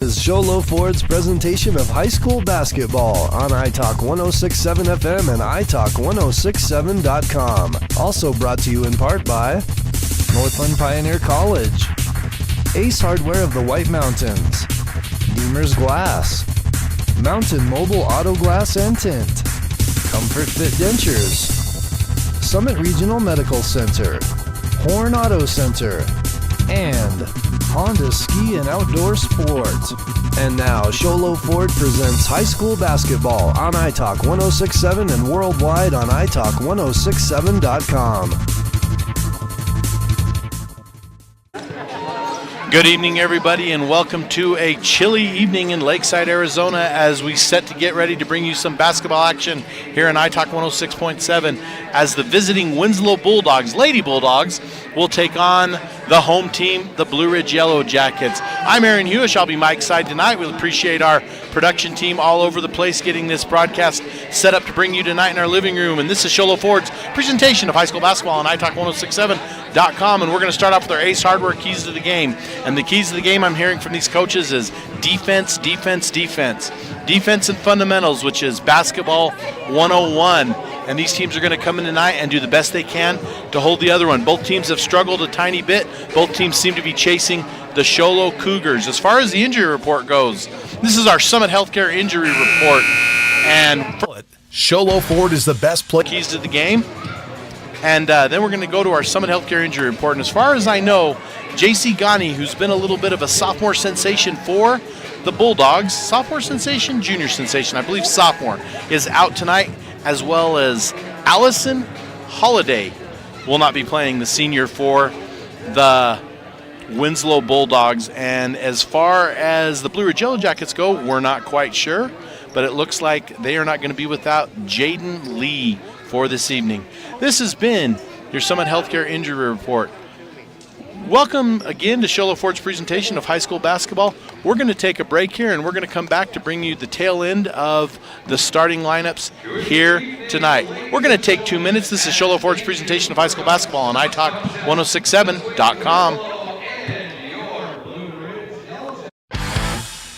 Is Sholo Ford's presentation of high school basketball on iTalk 106.7 FM and iTalk1067.com. Also brought to you in part by Northland Pioneer College, Ace Hardware of the White Mountains, Deemer's Glass, Mountain Mobile Auto Glass and Tint, Comfort Fit Dentures, Summit Regional Medical Center, Horn Auto Center, and Honda Ski and Outdoor Sport. And now, Sholo Ford presents high school basketball on iTalk 106.7 and worldwide on iTalk1067.com. Good evening, everybody, and welcome to a chilly evening in Lakeside, Arizona, as we set to get ready to bring you some basketball action here on iTalk 106.7 as the visiting Winslow Bulldogs, Lady Bulldogs, will take on the home team, the Blue Ridge Yellow Jackets. I'm Aaron Hewish. I'll be Mike's side tonight. We appreciate our production team all over the place getting this broadcast set up to bring you tonight in our living room. And this is Sholo Ford's presentation of high school basketball on iTalk1067.com. And we're going to start off with our Ace Hardware keys to the game. And the keys to the game I'm hearing from these coaches is defense, defense, defense. Defense and fundamentals, which is basketball 101. And these teams are going to come in tonight and do the best they can to hold the other one. Both teams have struggled a tiny bit. Both teams seem to be chasing the Sholo Cougars. As far as the injury report goes, this is our Summit Healthcare injury report. And Sholo Ford is the best player. Keys to the game. And then we're going to go to our Summit Healthcare injury report. And as far as I know, J.C. Ghani, who's been a little bit of a sophomore sensation for the Bulldogs, sophomore sensation, junior sensation, I believe sophomore, is out tonight, as well as Allison Holiday will not be playing, the senior for the Winslow Bulldogs. And as far as the Blue Ridge Yellow Jackets go, we're not quite sure, but it looks like they are not going to be without Jaden Lee for this evening. This has been your Summit Healthcare Injury Report. Welcome again to Sholo Ford's presentation of high school basketball. We're going to take a break here, and we're going to come back to bring you the tail end of the starting lineups here tonight. We're going to take 2 minutes. This is Sholo Ford's presentation of high school basketball on iTalk1067.com.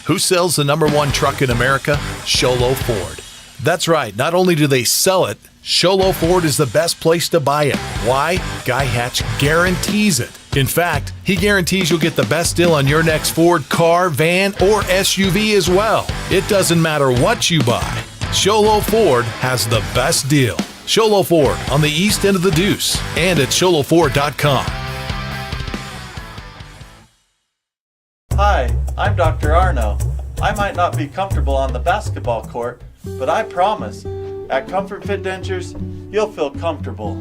Who sells the #1 truck in America? Sholo Ford. That's right. Not only do they sell it, Sholo Ford is the best place to buy it. Why? Guy Hatch guarantees it. In fact, he guarantees you'll get the best deal on your next Ford car, van, or SUV as well. It doesn't matter what you buy. Sholo Ford has the best deal. Sholo Ford on the east end of the Deuce and at sholoford.com. Hi, I'm Dr. Arno. I might not be comfortable on the basketball court, but I promise, at Comfort Fit Dentures, you'll feel comfortable.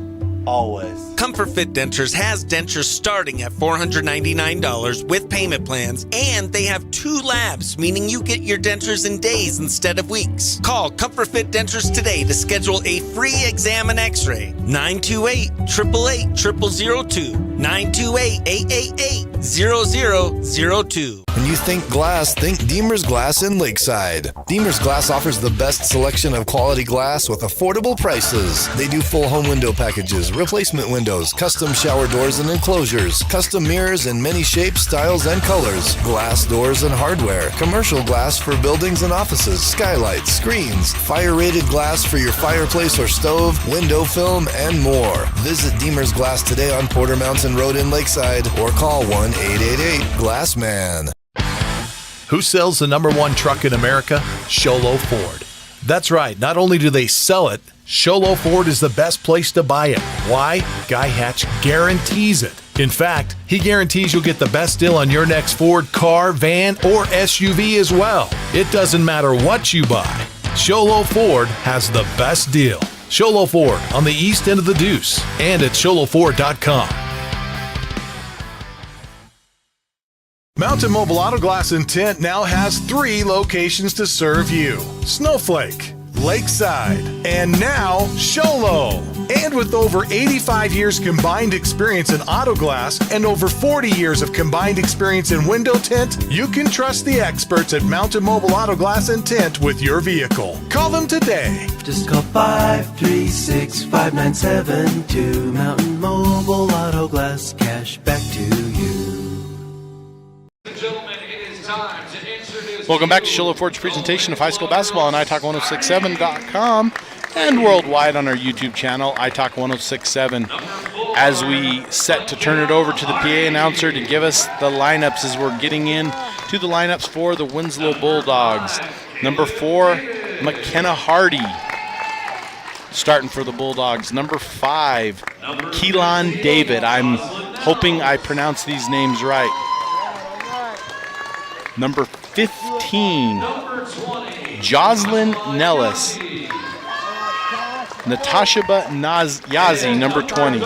Always. Comfort Fit Dentures has dentures starting at $499 with payment plans, and they have 2 labs, meaning you get your dentures in days instead of weeks. Call Comfort Fit Dentures today to schedule a free exam and x-ray. 928-888-0002. 928-888-0002. When you think glass, think Deemer's Glass in Lakeside. Deemer's Glass offers the best selection of quality glass with affordable prices. They do full home window packages, replacement windows, custom shower doors and enclosures, custom mirrors in many shapes, styles, and colors, glass doors and hardware, commercial glass for buildings and offices, skylights, screens, fire-rated glass for your fireplace or stove, window film, and more. Visit Deemer's Glass today on Porter Mountain Road in Lakeside or call 1-888-GLASSMAN. Who sells the #1 truck in America? Sholo Ford. That's right. Not only do they sell it, Sholo Ford is the best place to buy it. Why? Guy Hatch guarantees it. In fact, he guarantees you'll get the best deal on your next Ford car, van, or SUV as well. It doesn't matter what you buy. Sholo Ford has the best deal. Sholo Ford on the east end of the Deuce and at sholoford.com. Mountain Mobile Auto Glass and Tint now has 3 locations to serve you. Snowflake, Lakeside, and now Sholo. And with over 85 years combined experience in auto glass and over 40 years of combined experience in window tint, you can trust the experts at Mountain Mobile Auto Glass and Tint with your vehicle. Call them today. Just call 536-5972. Mountain Mobile Auto Glass, cash back to you. Gentlemen, it is time to enter Welcome back to Show Low Ford's presentation of high school basketball on italk1067.com and worldwide on our YouTube channel, italk1067. As we set to turn it over to the PA announcer to give us the lineups as we're getting in to the lineups for the Winslow Bulldogs. Number 4, McKenna Hardy, starting for the Bulldogs. Number 5, Keelan David. I'm hoping I pronounce these names right. Number 15, Jocelyn Nellis. Natasha Yazi, number 20.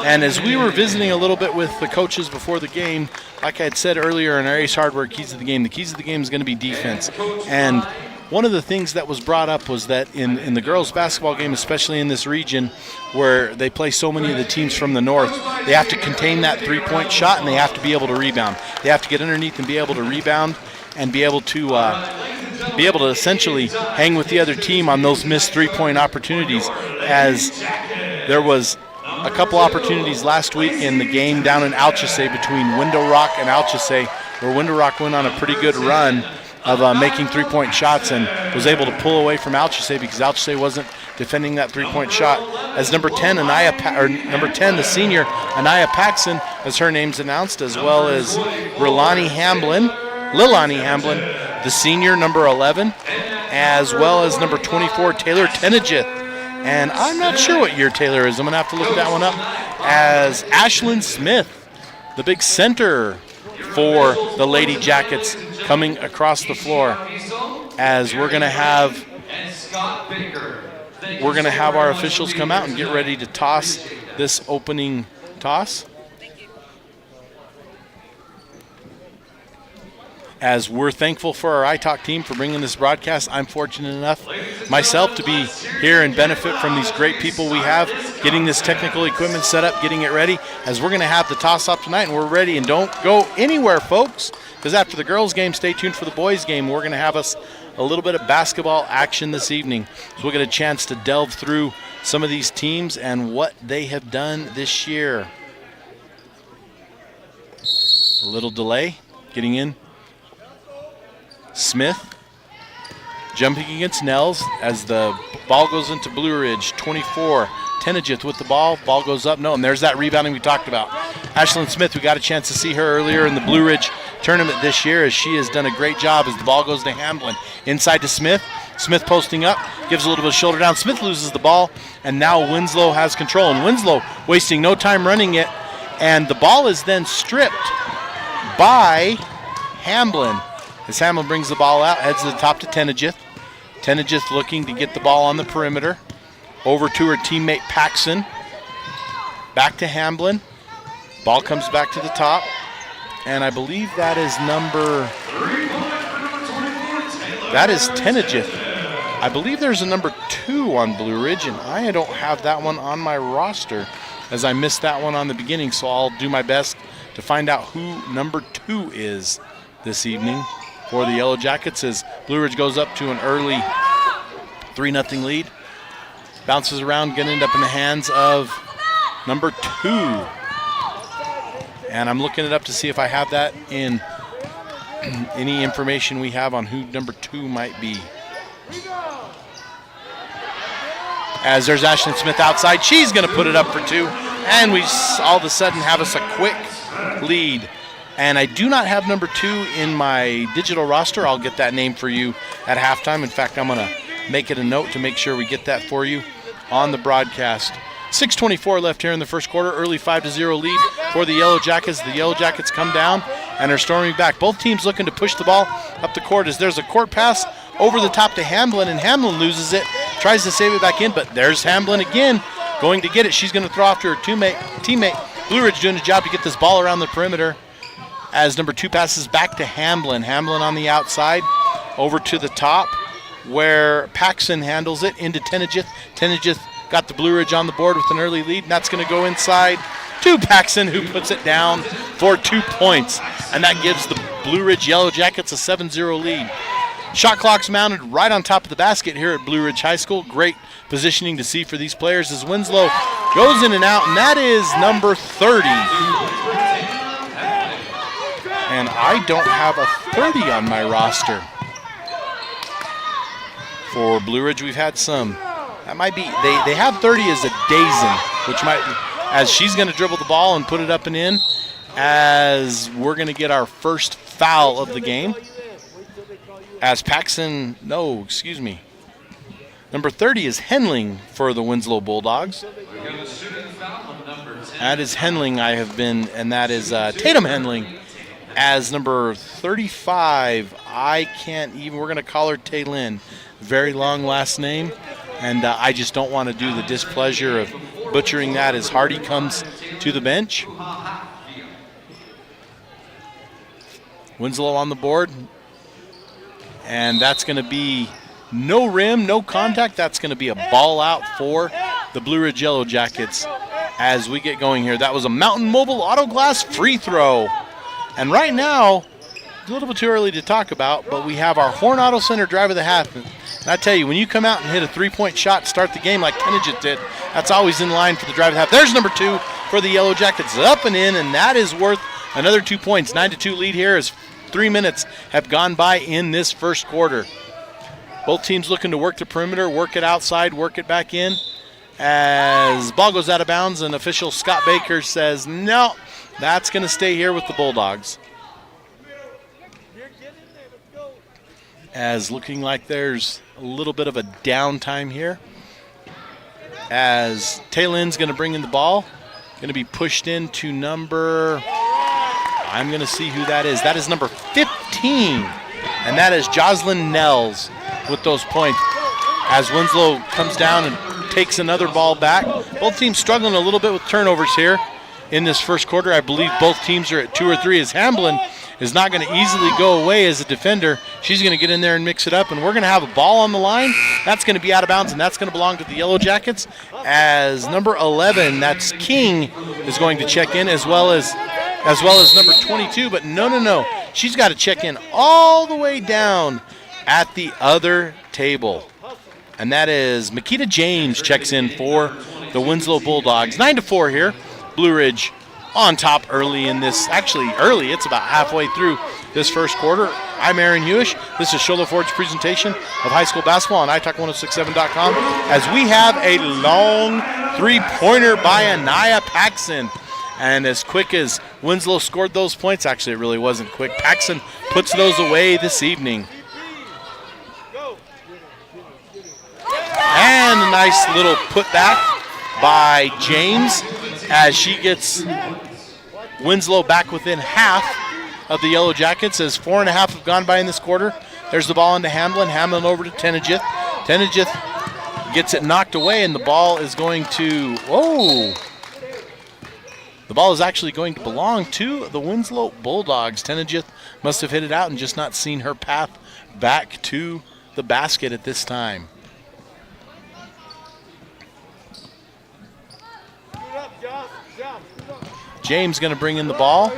And as we were visiting a little bit with the coaches before the game, like I had said earlier in our Ace Hardware Keys of the Game, the keys of the game is going to be defense. And one of the things that was brought up was that in the girls' basketball game, especially in this region where they play so many of the teams from the north, they have to contain that three-point shot and they have to be able to rebound. They have to get underneath and be able to rebound and be able to essentially hang with the other team on those missed three-point opportunities, as there was a couple opportunities last week in the game down in Alchesay between Window Rock and Alchesay, where Window Rock went on a pretty good run of making three-point shots and was able to pull away from Alchesay because Alchesay wasn't defending that three-point shot. As number 10, the senior Anaya Paxson, as her name's announced, as well as Lilani Hamblin, the senior, number 11, as well as number 24, Taylor Tenejith. And I'm not sure what year Taylor is. I'm going to have to look that one up. As Ashlyn Smith, the big center for the Lady Jackets, coming across the floor. As we're going to have our officials come out and get ready to toss this opening toss. As we're thankful for our iTalk team for bringing this broadcast. I'm fortunate enough myself to be here and benefit from these great people we have, getting this technical equipment set up, getting it ready, as we're going to have the toss-up tonight, and we're ready. And don't go anywhere, folks, because after the girls' game, stay tuned for the boys' game. We're going to have us a little bit of basketball action this evening. So we'll get a chance to delve through some of these teams and what they have done this year. A little delay getting in. Smith jumping against Nels as the ball goes into Blue Ridge. 24, Tenejith with the ball. Ball goes up. No, and there's that rebounding we talked about. Ashlyn Smith, we got a chance to see her earlier in the Blue Ridge tournament this year, as she has done a great job as the ball goes to Hamblin. Inside to Smith. Smith posting up, gives a little bit of shoulder down. Smith loses the ball, and now Winslow has control. And Winslow wasting no time running it, and the ball is then stripped by Hamblin. As Hamlin brings the ball out, heads to the top to Tenejith. Tenejith looking to get the ball on the perimeter. Over to her teammate Paxson. Back to Hamblin. Ball comes back to the top. And I believe that is Tenejith. I believe there's a number 2 on Blue Ridge, and I don't have that one on my roster, as I missed that one on the beginning, so I'll do my best to find out who number 2 is this evening for the Yellow Jackets, as Blue Ridge goes up to an early 3-0 lead. Bounces around, going to end up in the hands of number 2. And I'm looking it up to see if I have that in any information we have on who number 2 might be. As there's Ashlyn Smith outside. She's going to put it up for 2. And we all of a sudden have us a quick lead. And I do not have number 2 in my digital roster. I'll get that name for you at halftime. In fact, I'm going to make it a note to make sure we get that for you on the broadcast. 6:24 left here in the first quarter. Early 5-0 lead for the Yellow Jackets. The Yellow Jackets come down and are storming back. Both teams looking to push the ball up the court, as there's a court pass over the top to Hamblin, and Hamblin loses it, tries to save it back in, but there's Hamblin again going to get it. She's going to throw off to her teammate. Blue Ridge doing a job to get this ball around the perimeter, as number 2 passes back to Hamblin. Hamblin on the outside, over to the top, where Paxson handles it into Tenejith. Tenejith got the Blue Ridge on the board with an early lead, and that's going to go inside to Paxson, who puts it down for 2 points. And that gives the Blue Ridge Yellow Jackets a 7-0 lead. Shot clock's mounted right on top of the basket here at Blue Ridge High School. Great positioning to see for these players as Winslow goes in and out, and that is number 30. And I don't have a 30 on my roster. For Blue Ridge, we've had some. That might be, they have 30 as a Dazen, which might, as she's going to dribble the ball and put it up and in, as we're going to get our first foul of the game. As Paxson, no, excuse me. Number 30 is Henling for the Winslow Bulldogs. That is Henling I have been, and that is Tatum Henling. As number 35, I can't even, we're going to call her Taylin. Very long last name, and I just don't want to do the displeasure of butchering that as Hardy comes to the bench. Winslow on the board, and that's going to be no rim, no contact. That's going to be a ball out for the Blue Ridge Yellow Jackets as we get going here. That was a Mountain Mobile Auto Glass free throw. And right now, it's a little bit too early to talk about, but we have our Horn Auto Center drive of the half. And I tell you, when you come out and hit a three-point shot, start the game like Kenneget did, that's always in line for the drive of the half. There's number 2 for the Yellow Jackets, up and in, and that is worth another 2 points. 9-2 lead here as 3 minutes have gone by in this first quarter. Both teams looking to work the perimeter, work it outside, work it back in. As ball goes out of bounds, and official Scott Baker says, no, that's going to stay here with the Bulldogs. As looking like there's a little bit of a downtime here. As Taylin's going to bring in the ball. Going to be pushed into number, I'm going to see who that is. That is number 15. And that is Jocelyn Nels with those points. As Winslow comes down and takes another ball back. Both teams struggling a little bit with turnovers here in this first quarter. I believe both teams are at 2 or 3 as Hamblin is not going to easily go away as a defender. She's going to get in there and mix it up, and we're going to have a ball on the line. That's going to be out of bounds, and that's going to belong to the Yellow Jackets. As number 11, that's King, is going to check in as well as number 22. But no. She's got to check in all the way down at the other table. And that is Makita James checks in for the Winslow Bulldogs. 9-4 here. Blue Ridge on top early in this. Actually, early. It's about halfway through this first quarter. I'm Aaron Hewish. This is Sholo Ford's presentation of high school basketball on iTalk1067.com as we have a long three-pointer by Anaya Paxson. And as quick as Winslow scored those points, actually it really wasn't quick. Paxson puts those away this evening. And a nice little putback by James as she gets Winslow back within half of the Yellow Jackets as 4.5 have gone by in this quarter. There's the ball into Hamblin. Hamblin over to Tenejith. Tenejith gets it knocked away, and the ball is going to, the ball is actually going to belong to the Winslow Bulldogs. Tenejith must have hit it out and just not seen her path back to the basket at this time. James going to bring in the ball.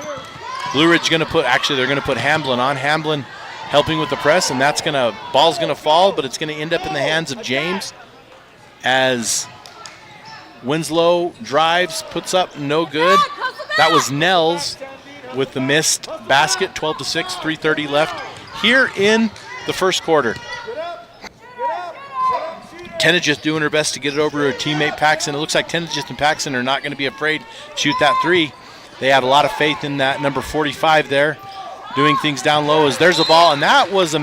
Blue Ridge going to put, actually they're going to put Hamblin on. Hamblin helping with the press, and that's going to, ball's going to fall, but it's going to end up in the hands of James as Winslow drives, puts up, no good. That was Nels with the missed basket, 12-6, 3:30 left here in the first quarter. Tenejith doing her best to get it over to her teammate Paxson. It looks like Tenejith and Paxson are not going to be afraid to shoot that three. They have a lot of faith in that number 45 there, doing things down low as there's a ball, and that was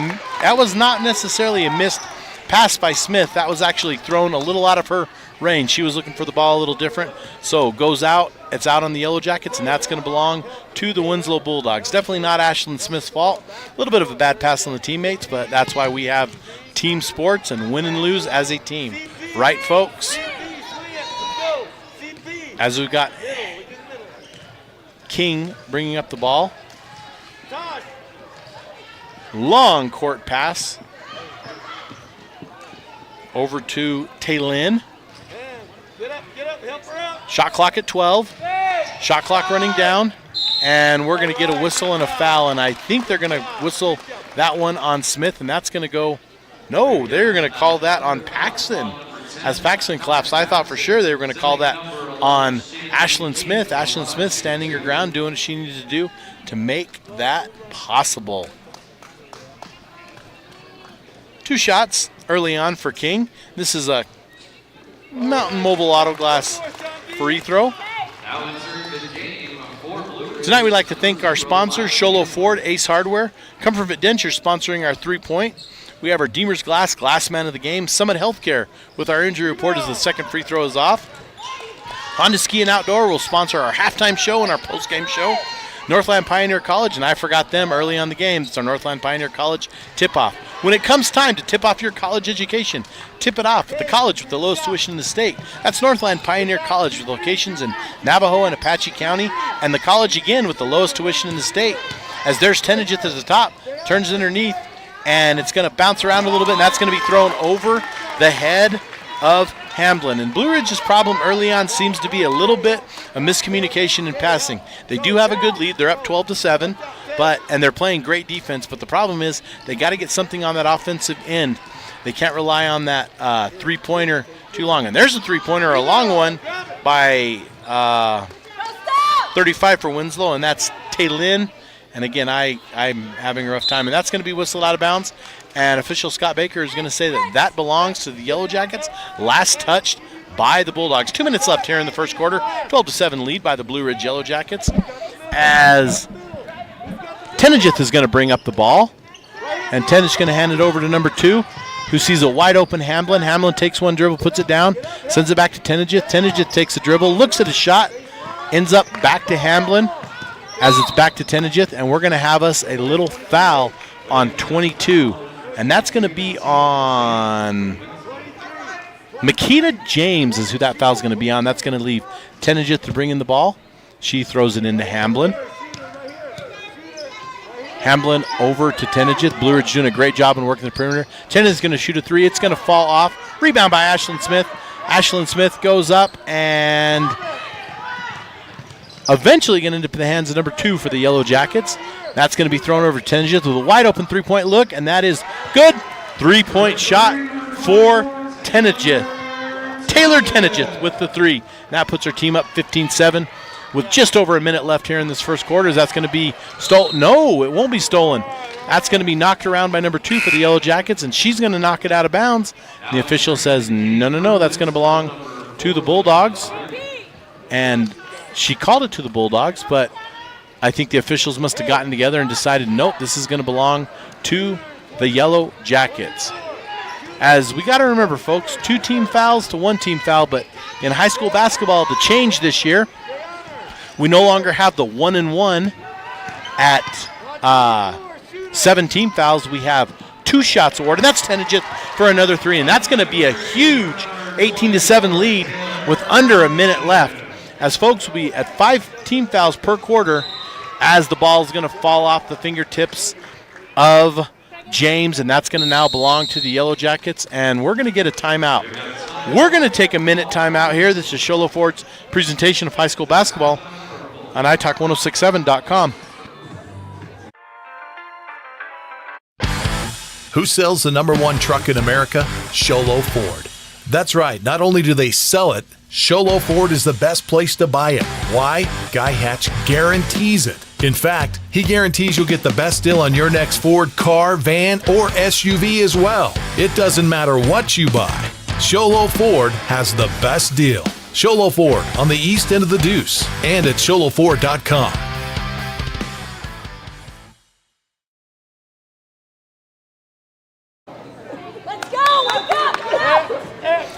not necessarily a missed pass by Smith. That was actually thrown a little out of her range. She was looking for the ball a little different, so goes out. It's out on the Yellow Jackets, and that's going to belong to the Winslow Bulldogs. Definitely not Ashlyn Smith's fault. A little bit of a bad pass on the teammates, but that's why we have team sports and win and lose as a team. Right, folks? As we've got King bringing up the ball. Long court pass over to Taylin. Shot clock at 12. Shot clock running down. And we're going to get a whistle and a foul. And I think they're going to whistle that one on Smith. And that's going to go, no, they're going to call that on Paxson. As Paxson collapsed, I thought for sure they were going to call that on Ashlyn Smith. Ashlyn Smith standing her ground, doing what she needed to do to make that possible. 2 shots early on for King. This is a Mountain Mobile Auto Glass free throw. Tonight we'd like to thank our sponsors, Sholo Ford, Ace Hardware, Comfort Fit Dentures sponsoring our 3-point. We have our Deemer's Glass Man of the Game, Summit Healthcare with our injury report as the second free throw is off. Honda Ski and Outdoor will sponsor our halftime show and our post-game show. Northland Pioneer College, and I forgot them early on the game. It's our Northland Pioneer College tip-off. When it comes time to tip off your college education, tip it off at the college with the lowest tuition in the state. That's Northland Pioneer College with locations in Navajo and Apache County, and the college again with the lowest tuition in the state. As there's Tenajith at the top, turns underneath, and it's going to bounce around a little bit, and that's going to be thrown over the head of Hamblin. And Blue Ridge's problem early on seems to be a little bit of miscommunication in passing. They do have a good lead. They're up 12-7, and they're playing great defense. But the problem is they got to get something on that offensive end. They can't rely on that three-pointer too long. And there's a three-pointer, a long one by 35 for Winslow, and that's Taylin. And again, I'm having a rough time. And that's going to be whistled out of bounds. And official Scott Baker is going to say that belongs to the Yellow Jackets. Last touched by the Bulldogs. 2 minutes left here in the first quarter. 12-7 lead by the Blue Ridge Yellow Jackets. As Tenajith is going to bring up the ball. And Tenajith's going to hand it over to number 2, who sees a wide open Hamblin. Hamblin takes one dribble, puts it down, sends it back to Tenajith. Tenajith takes a dribble, looks at a shot, ends up back to Hamblin as it's back to Tenajith. And we're going to have us a little foul on 22. And that's going to be on Makita James is who that foul's going to be on. That's going to leave Tenajith to bring in the ball. She throws it into Hamblin. Hamblin over to Tenajith. Blue Ridge doing a great job in working the perimeter. Tenajith's going to shoot a 3. It's going to fall off. Rebound by Ashlyn Smith. Ashlyn Smith goes up and eventually going to end up in the hands of number 2 for the Yellow Jackets. That's going to be thrown over to Tenajith with a wide open 3-point look, and that is good. 3-point shot for Tenajith. Taylor Tenajith with the 3. That puts her team up 15-7 with just over a minute left here in this first quarter. That's going to be stolen. No, it won't be stolen. That's going to be knocked around by number 2 for the Yellow Jackets, and she's going to knock it out of bounds. The official says, no, that's going to belong to the Bulldogs. And she called it to the Bulldogs, but I think the officials must have gotten together and decided, nope, this is going to belong to the Yellow Jackets. As we got to remember, folks, 2 team fouls to 1 team foul, but in high school basketball, the change this year, we no longer have the 1-and-1 at 7 team fouls. We have 2 shots awarded, and that's Tenajith for another 3, and that's going to be a huge 18-7 lead with under a minute left. As folks, we at 5 team fouls per quarter, as the ball is going to fall off the fingertips of James, and that's going to now belong to the Yellow Jackets, and we're going to get a timeout. We're going to take a minute timeout here. This is Sholo Ford's presentation of high school basketball on italk1067.com. Who sells the #1 truck in America? Sholo Ford. That's right. Not only do they sell it, Sholo Ford is the best place to buy it. Why? Guy Hatch guarantees it. In fact, he guarantees you'll get the best deal on your next Ford car, van, or SUV as well. It doesn't matter what you buy. Sholo Ford has the best deal. Sholo Ford on the east end of the Deuce and at sholoford.com.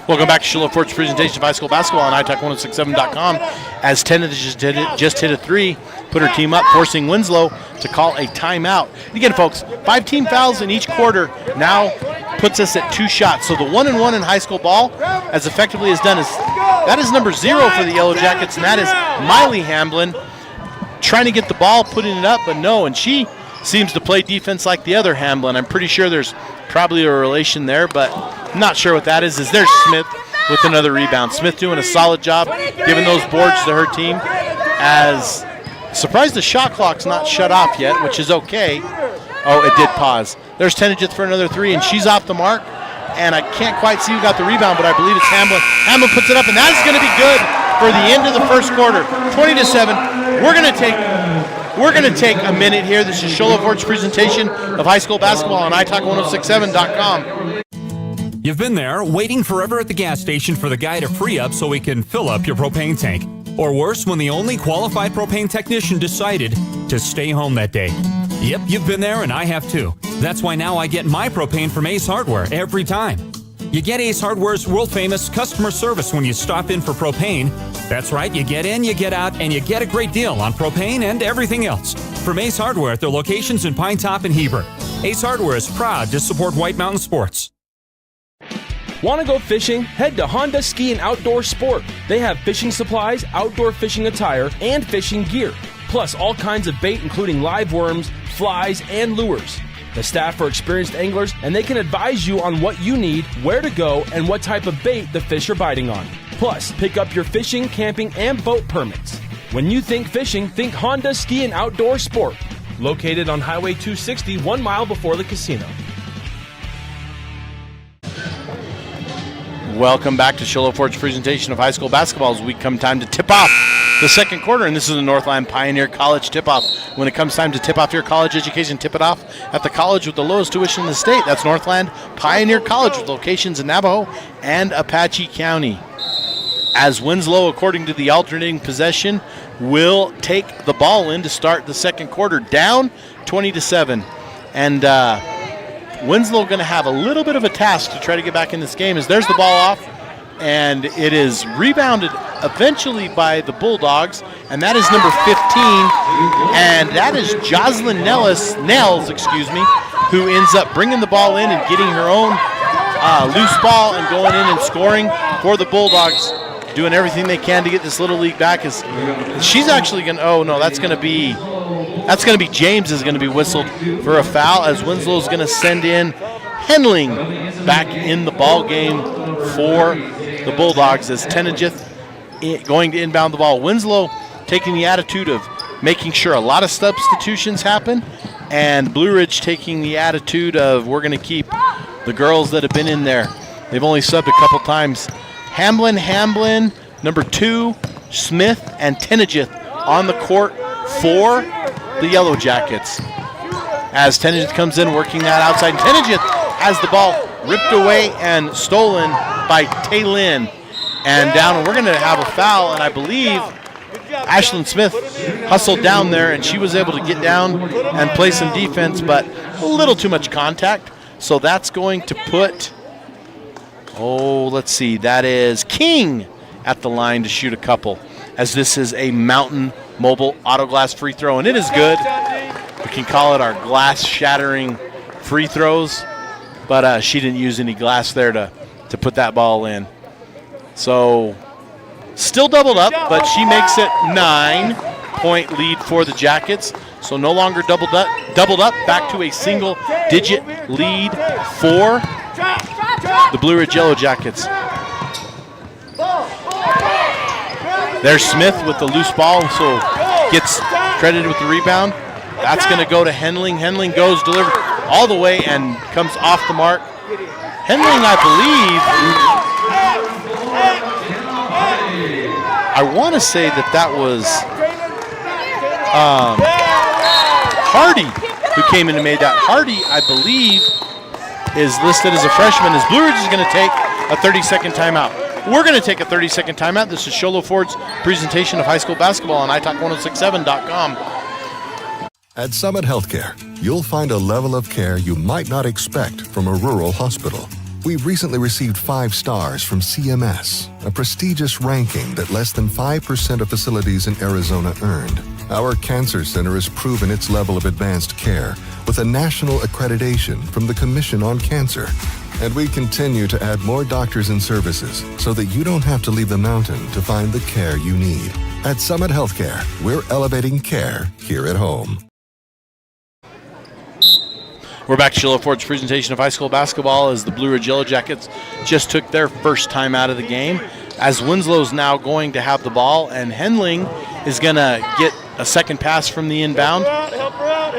Welcome back to Sholo Ford's presentation of high school basketball on italk1067.com. As Tenajith just hit a 3, put her team up, forcing Winslow to call a timeout. And again, folks, 5 team fouls in each quarter now puts us at 2 shots. So the 1-and-1 in high school ball, as effectively as done, that is number 0 for the Yellow Jackets, and that is Miley Hamblin trying to get the ball, putting it up, but no, and she seems to play defense like the other Hamblin. I'm pretty sure there's probably a relation there, but I'm not sure what that is. There's Smith with another rebound. Smith doing a solid job giving those boards to her team. As surprised the shot clock's not shut off yet, which is okay. Oh, it did pause. There's Tenajith for another 3, and she's off the mark. And I can't quite see who got the rebound, but I believe it's Hamblin. Hamblin puts it up, and that is going to be good. for the end of the first quarter. 20-7. We're gonna take a minute here. This is Sholo Ford's presentation of high school basketball on italk1067.com. You've been there, waiting forever at the gas station for the guy to free up so he can fill up your propane tank. Or worse, when the only qualified propane technician decided to stay home that day. Yep, you've been there and I have too. That's why now I get my propane from Ace Hardware every time. You get Ace Hardware's world-famous customer service when you stop in for propane. That's right, you get in, you get out, and you get a great deal on propane and everything else. From Ace Hardware at their locations in Pine Top and Heber. Ace Hardware is proud to support White Mountain Sports. Want to go fishing? Head to Honda Ski and Outdoor Sport. They have fishing supplies, outdoor fishing attire, and fishing gear. Plus all kinds of bait including live worms, flies, and lures. The staff are experienced anglers and they can advise you on what you need, where to go, and what type of bait the fish are biting on. Plus, pick up your fishing, camping, and boat permits. When you think fishing, think Honda Ski and Outdoor Sport. Located on Highway 260, 1 mile before the casino. Welcome back to Sholo Ford's presentation of high school basketball as we come time to tip off the second quarter, and this is the Northland Pioneer College tip-off. When it comes time to tip off your college education, tip it off at the college with the lowest tuition in the state. That's Northland Pioneer College with locations in Navajo and Apache County. As Winslow, according to the alternating possession, will take the ball in to start the second quarter, down 20-7. And Winslow going to have a little bit of a task to try to get back in this game as there's the ball off, and it is rebounded eventually by the Bulldogs, and that is number 15, and that is Jocelyn Nels, who ends up bringing the ball in and getting her own loose ball and going in and scoring for the Bulldogs, doing everything they can to get this little league back. As she's actually going to, oh no, that's going to be James is going to be whistled for a foul, as Winslow is going to send in Henling back in the ball game for the Bulldogs, as Tenejith going to inbound the ball. Winslow taking the attitude of making sure a lot of substitutions happen, and Blue Ridge taking the attitude of we're going to keep the girls that have been in there. They've only subbed a couple times. Hamblin, number 2, Smith, and Tenejith on the court for the Yellow Jackets. As Tenejith comes in working that outside, Tenejith has the ball ripped away and stolen by Taylin. And down, and we're going to have a foul, and I believe Ashlyn Smith hustled down there, and she was able to get down and play some defense, but a little too much contact. So that's going to put, that is King at the line to shoot a couple, as this is a Mountain Mobile Auto Glass free throw, and it is good. We can call it our glass-shattering free throws, but she didn't use any glass there to put that ball in. So still doubled up, but she makes it 9-point lead for the Jackets. So no longer doubled up, back to a single-digit lead for the Blue Ridge Yellow Jackets. There's Smith with the loose ball, so gets credited with the rebound. That's going to go to Henling. Henling goes, delivered all the way, and comes off the mark. Henling, I want to say that was Hardy who came in and made that. Hardy, I believe, is listed as a freshman, as Blue Ridge is going to take a 30-second timeout. We're going to take a 30-second timeout. This is Sholo Ford's presentation of high school basketball on italk1067.com. At Summit Healthcare, you'll find a level of care you might not expect from a rural hospital. We've recently received 5 stars from CMS, a prestigious ranking that less than 5% of facilities in Arizona earned. Our cancer center has proven its level of advanced care with a national accreditation from the Commission on Cancer. And we continue to add more doctors and services so that you don't have to leave the mountain to find the care you need. At Summit Healthcare, we're elevating care here at home. We're back to Sholo Ford's presentation of high school basketball as the Blue Ridge Yellow Jackets just took their first time out of the game. As Winslow's now going to have the ball, and Henling is going to get a second pass from the inbound. Help her out.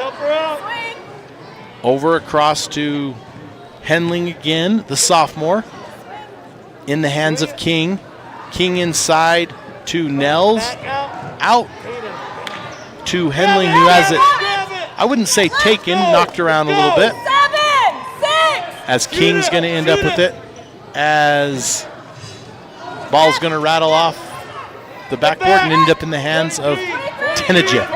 Over across to Henling again, the sophomore, in the hands of King. King inside to Nels. Out to Henling, who has it, I wouldn't say taken, knocked around a little bit. As King's going to end up with it. As ball's going to rattle off the backboard and end up in the hands of Tenejith.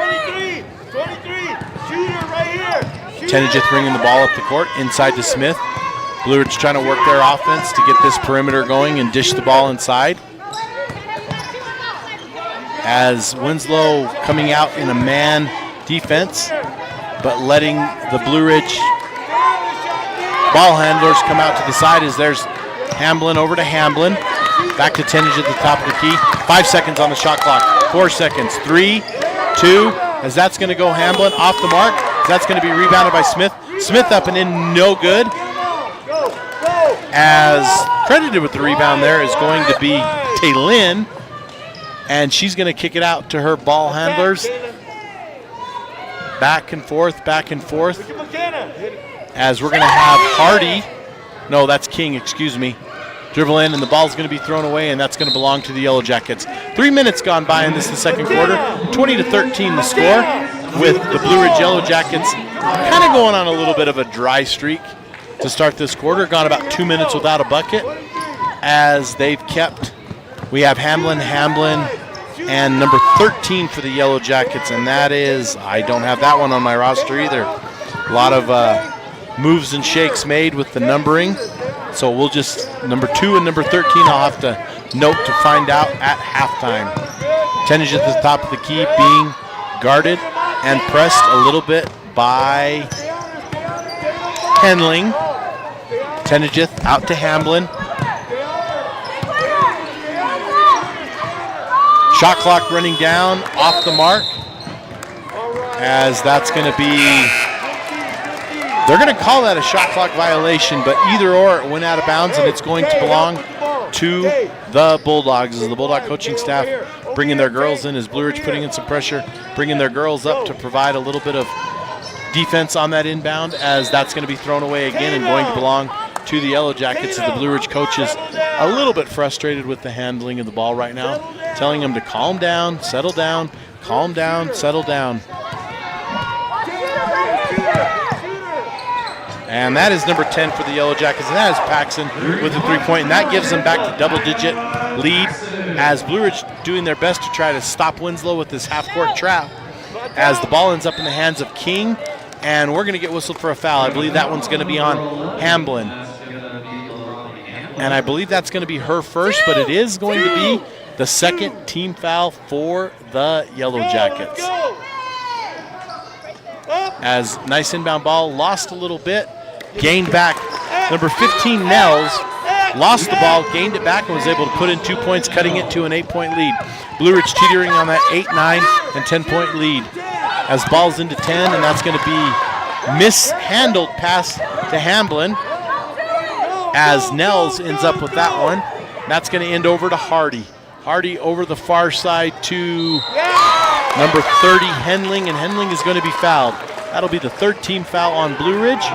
Tenejith bringing the ball up the court, inside to Smith. Blue Ridge trying to work their offense to get this perimeter going and dish the ball inside. As Winslow coming out in a man defense, but letting the Blue Ridge ball handlers come out to the side as there's Hamblin over to Hamblin. Back to Tenage at the top of the key. 5 seconds on the shot clock. 4 seconds. 3, 2, as that's going to go Hamblin off the mark. That's going to be rebounded by Smith. Smith up and in, no good. As credited with the rebound there is going to be Taylin, and she's going to kick it out to her ball handlers. Back and forth, as we're going to have Hardy. No, that's King, excuse me. Dribble in, and the ball's going to be thrown away, and that's going to belong to the Yellow Jackets. 3 minutes gone by in this the second quarter. 20-13 the score, with the Blue Ridge Yellow Jackets kind of going on a little bit of a dry streak to start this quarter. Gone about 2 minutes without a bucket, as they've kept, we have Hamblin, and number 13 for the Yellow Jackets, and that is, I don't have that one on my roster either. A lot of moves and shakes made with the numbering. So we'll just, number 2 and number 13, I'll have to note to find out at halftime. Tenage at the top of the key, being guarded and pressed a little bit by Henling. Tenejith out to Hamblin. Shot clock running down off the mark, as that's going to be, they're going to call that a shot clock violation, but either or, it went out of bounds, and it's going to belong to the Bulldogs. As the Bulldog coaching staff bringing their girls in, as Blue Ridge putting in some pressure, bringing their girls up to provide a little bit of defense on that inbound, as that's going to be thrown away again and going to belong to the Yellow Jackets. As the Blue Ridge coaches a little bit frustrated with the handling of the ball right now, telling them to calm down, settle down, calm down, settle down. And that is number 10 for the Yellow Jackets, and that is Paxson with the 3-point, and that gives them back to double-digit lead, as Blue Ridge doing their best to try to stop Winslow with this half-court trap, as the ball ends up in the hands of King, and we're going to get whistled for a foul. I believe that one's going to be on Hamblin, and I believe that's going to be her first, but it is going to be the second team foul for the Yellow Jackets. As nice inbound ball, lost a little bit, gained back. Number 15, Nels, lost the ball, gained it back, and was able to put in 2 points, cutting it to an 8-point lead. Blue Ridge teetering on that 8, 9, and 10-point lead. As ball's into 10, and that's going to be mishandled pass to Hamblin, as Nels ends up with that one. That's going to end over to Hardy. Hardy over the far side to number 30, Henling, and Henling is going to be fouled. That'll be the third team foul on Blue Ridge.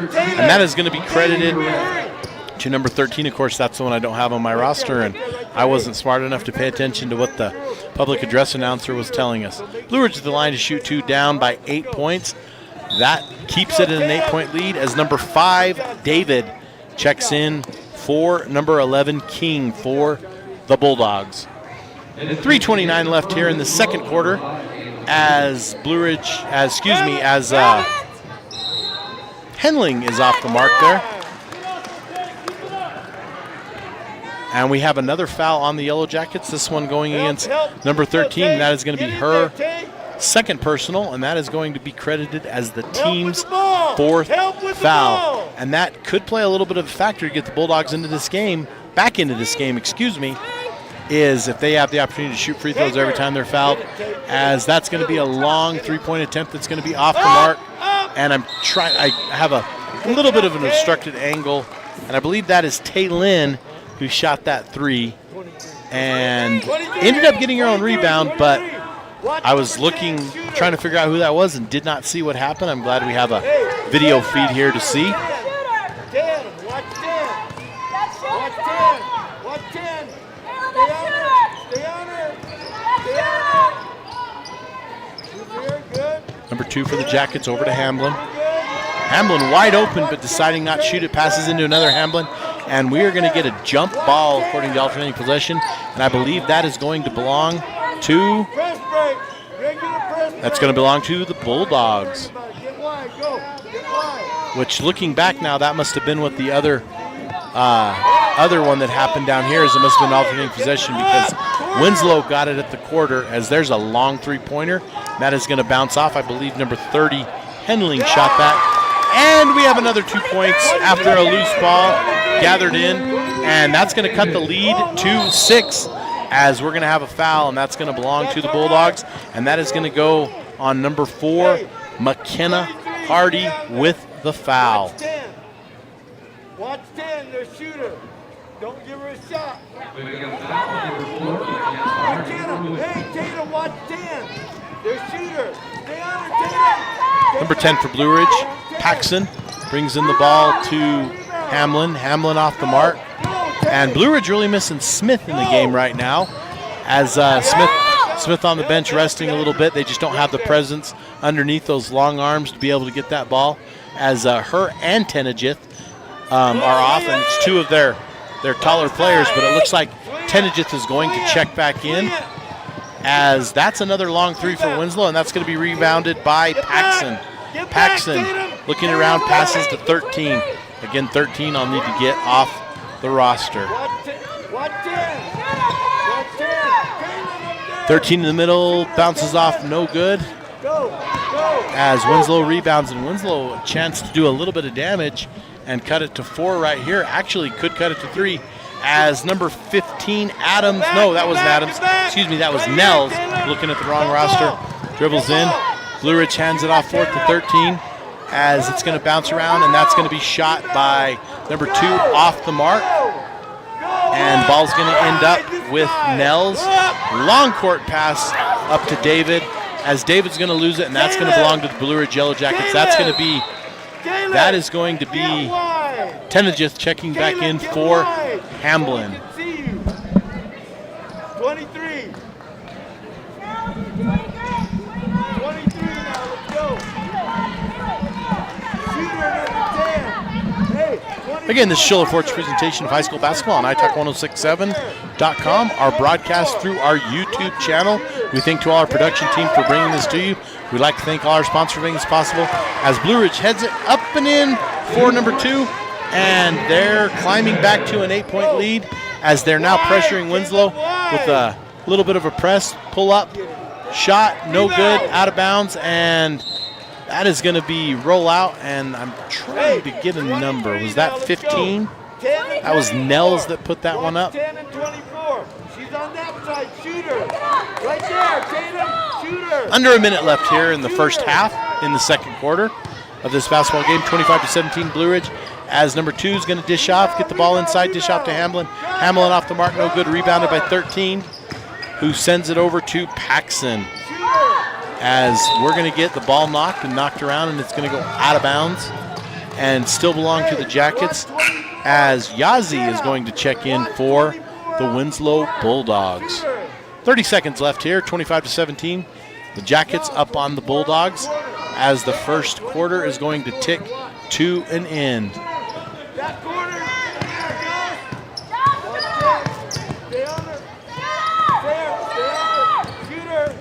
And that is going to be credited to number 13. Of course, that's the one I don't have on my roster, and I wasn't smart enough to pay attention to what the public address announcer was telling us. Blue Ridge at the line to shoot 2, down by 8 points. That keeps it in an 8-point lead, as number 5, David, checks in for number 11, King, for the Bulldogs. 3:29 left here in the second quarter, as Blue Ridge, as Henling is off the mark there. And we have another foul on the Yellow Jackets, this one going against number 13. That is going to be her second personal, and that is going to be credited as the team's fourth foul. And that could play a little bit of a factor to get the Bulldogs into this game, back into this game, is if they have the opportunity to shoot free throws every time they're fouled, as that's going to be a long 3-point attempt that's going to be off the mark. And I have a little bit of an obstructed angle, and I believe that is Taylin who shot that 3 and ended up getting her own rebound, but I was trying to figure out who that was and did not see what happened. I'm glad we have a video feed here to see. Number 2 for the Jackets over to Hamblin. Hamblin wide open, but deciding not to shoot it, passes into another Hamblin. And we are going to get a jump ball according to alternating possession. And I believe that is going to belong to... That's going to belong to the Bulldogs. Which, looking back now, that must have been what the other one that happened down here is. It must have been alternating possession because Winslow got it at the quarter as there's a long three-pointer. That is going to bounce off. I believe number 30, Henling, shot that. And we have another 2 points after a loose ball gathered in. And that's going to cut the lead to 6 as we're going to have a foul, and that's going to belong to the Bulldogs. And that is going to go on number 4, McKenna Hardy with the foul. Watch 10, the shooter. Don't give her a shot. Hey, Tatum, watch 10. The shooter. Stay on her, Tatum. Number 10 for Blue Ridge, Paxson brings in the ball to Hamlin. Hamlin off the mark. And Blue Ridge really missing Smith in the game right now. As Smith on the bench resting a little bit. They just don't have the presence underneath those long arms to be able to get that ball. As her and Tenejith are off, and it's 2 of their taller players, but it looks like Tenejith is going to check back in, as that's another long 3 for Winslow, and that's going to be rebounded by Paxson. Paxson looking around, passes to 13. Again, 13 I'll need to get off the roster. 13 in the middle, bounces off, no good. As Winslow rebounds, and Winslow a chance to do a little bit of damage and cut it to 4 right here. Actually could cut it to 3 as number 15, Adams. No, that wasn't Adams. Excuse me, that was Nels. Looking at the wrong roster. Dribbles in. Blue Ridge hands it off 4th to 13 as it's going to bounce around, and that's going to be shot by number 2 off the mark. And ball's going to end up with Nels. Long court pass up to David, as David's going to lose it, and that's going to belong to the Blue Ridge Yellow Jackets. That is going to be Tenejith checking back in for Hamblin. 23. 23 now, let's go. Shooter number 10. Hey, Again, this is Schiller Ford's presentation of high school basketball on iTalk1067.com, our broadcast through our YouTube channel. We thank to all our production team for bringing this to you. We'd like to thank all our sponsors for making this possible. As Blue Ridge heads it up and in for number 2, and they're climbing back to an 8-point lead as they're now pressuring Winslow with a little bit of a press, pull up, shot, no good, out of bounds, and that is going to be roll out, and I'm trying to get a number. Was that 15? That was Nels that put that one up. 10 and 24. She's on that side. Shooter. Right there. Tatum. Shooter. Under a minute left here in the first half, in the second quarter of this basketball game. 25-17 Blue Ridge, as number 2 is going to dish off, get the ball inside, dish off to Hamlin. Hamlin off the mark, no good. Rebounded by 13, who sends it over to Paxson. As we're going to get the ball knocked around, and it's going to go out of bounds and still belong to the Jackets, as Yazzie is going to check in for the Winslow Bulldogs. 30 seconds left here, 25-17. The Jackets up on the Bulldogs as the first quarter is going to tick to an end. That corner. Stay on her. Shooter.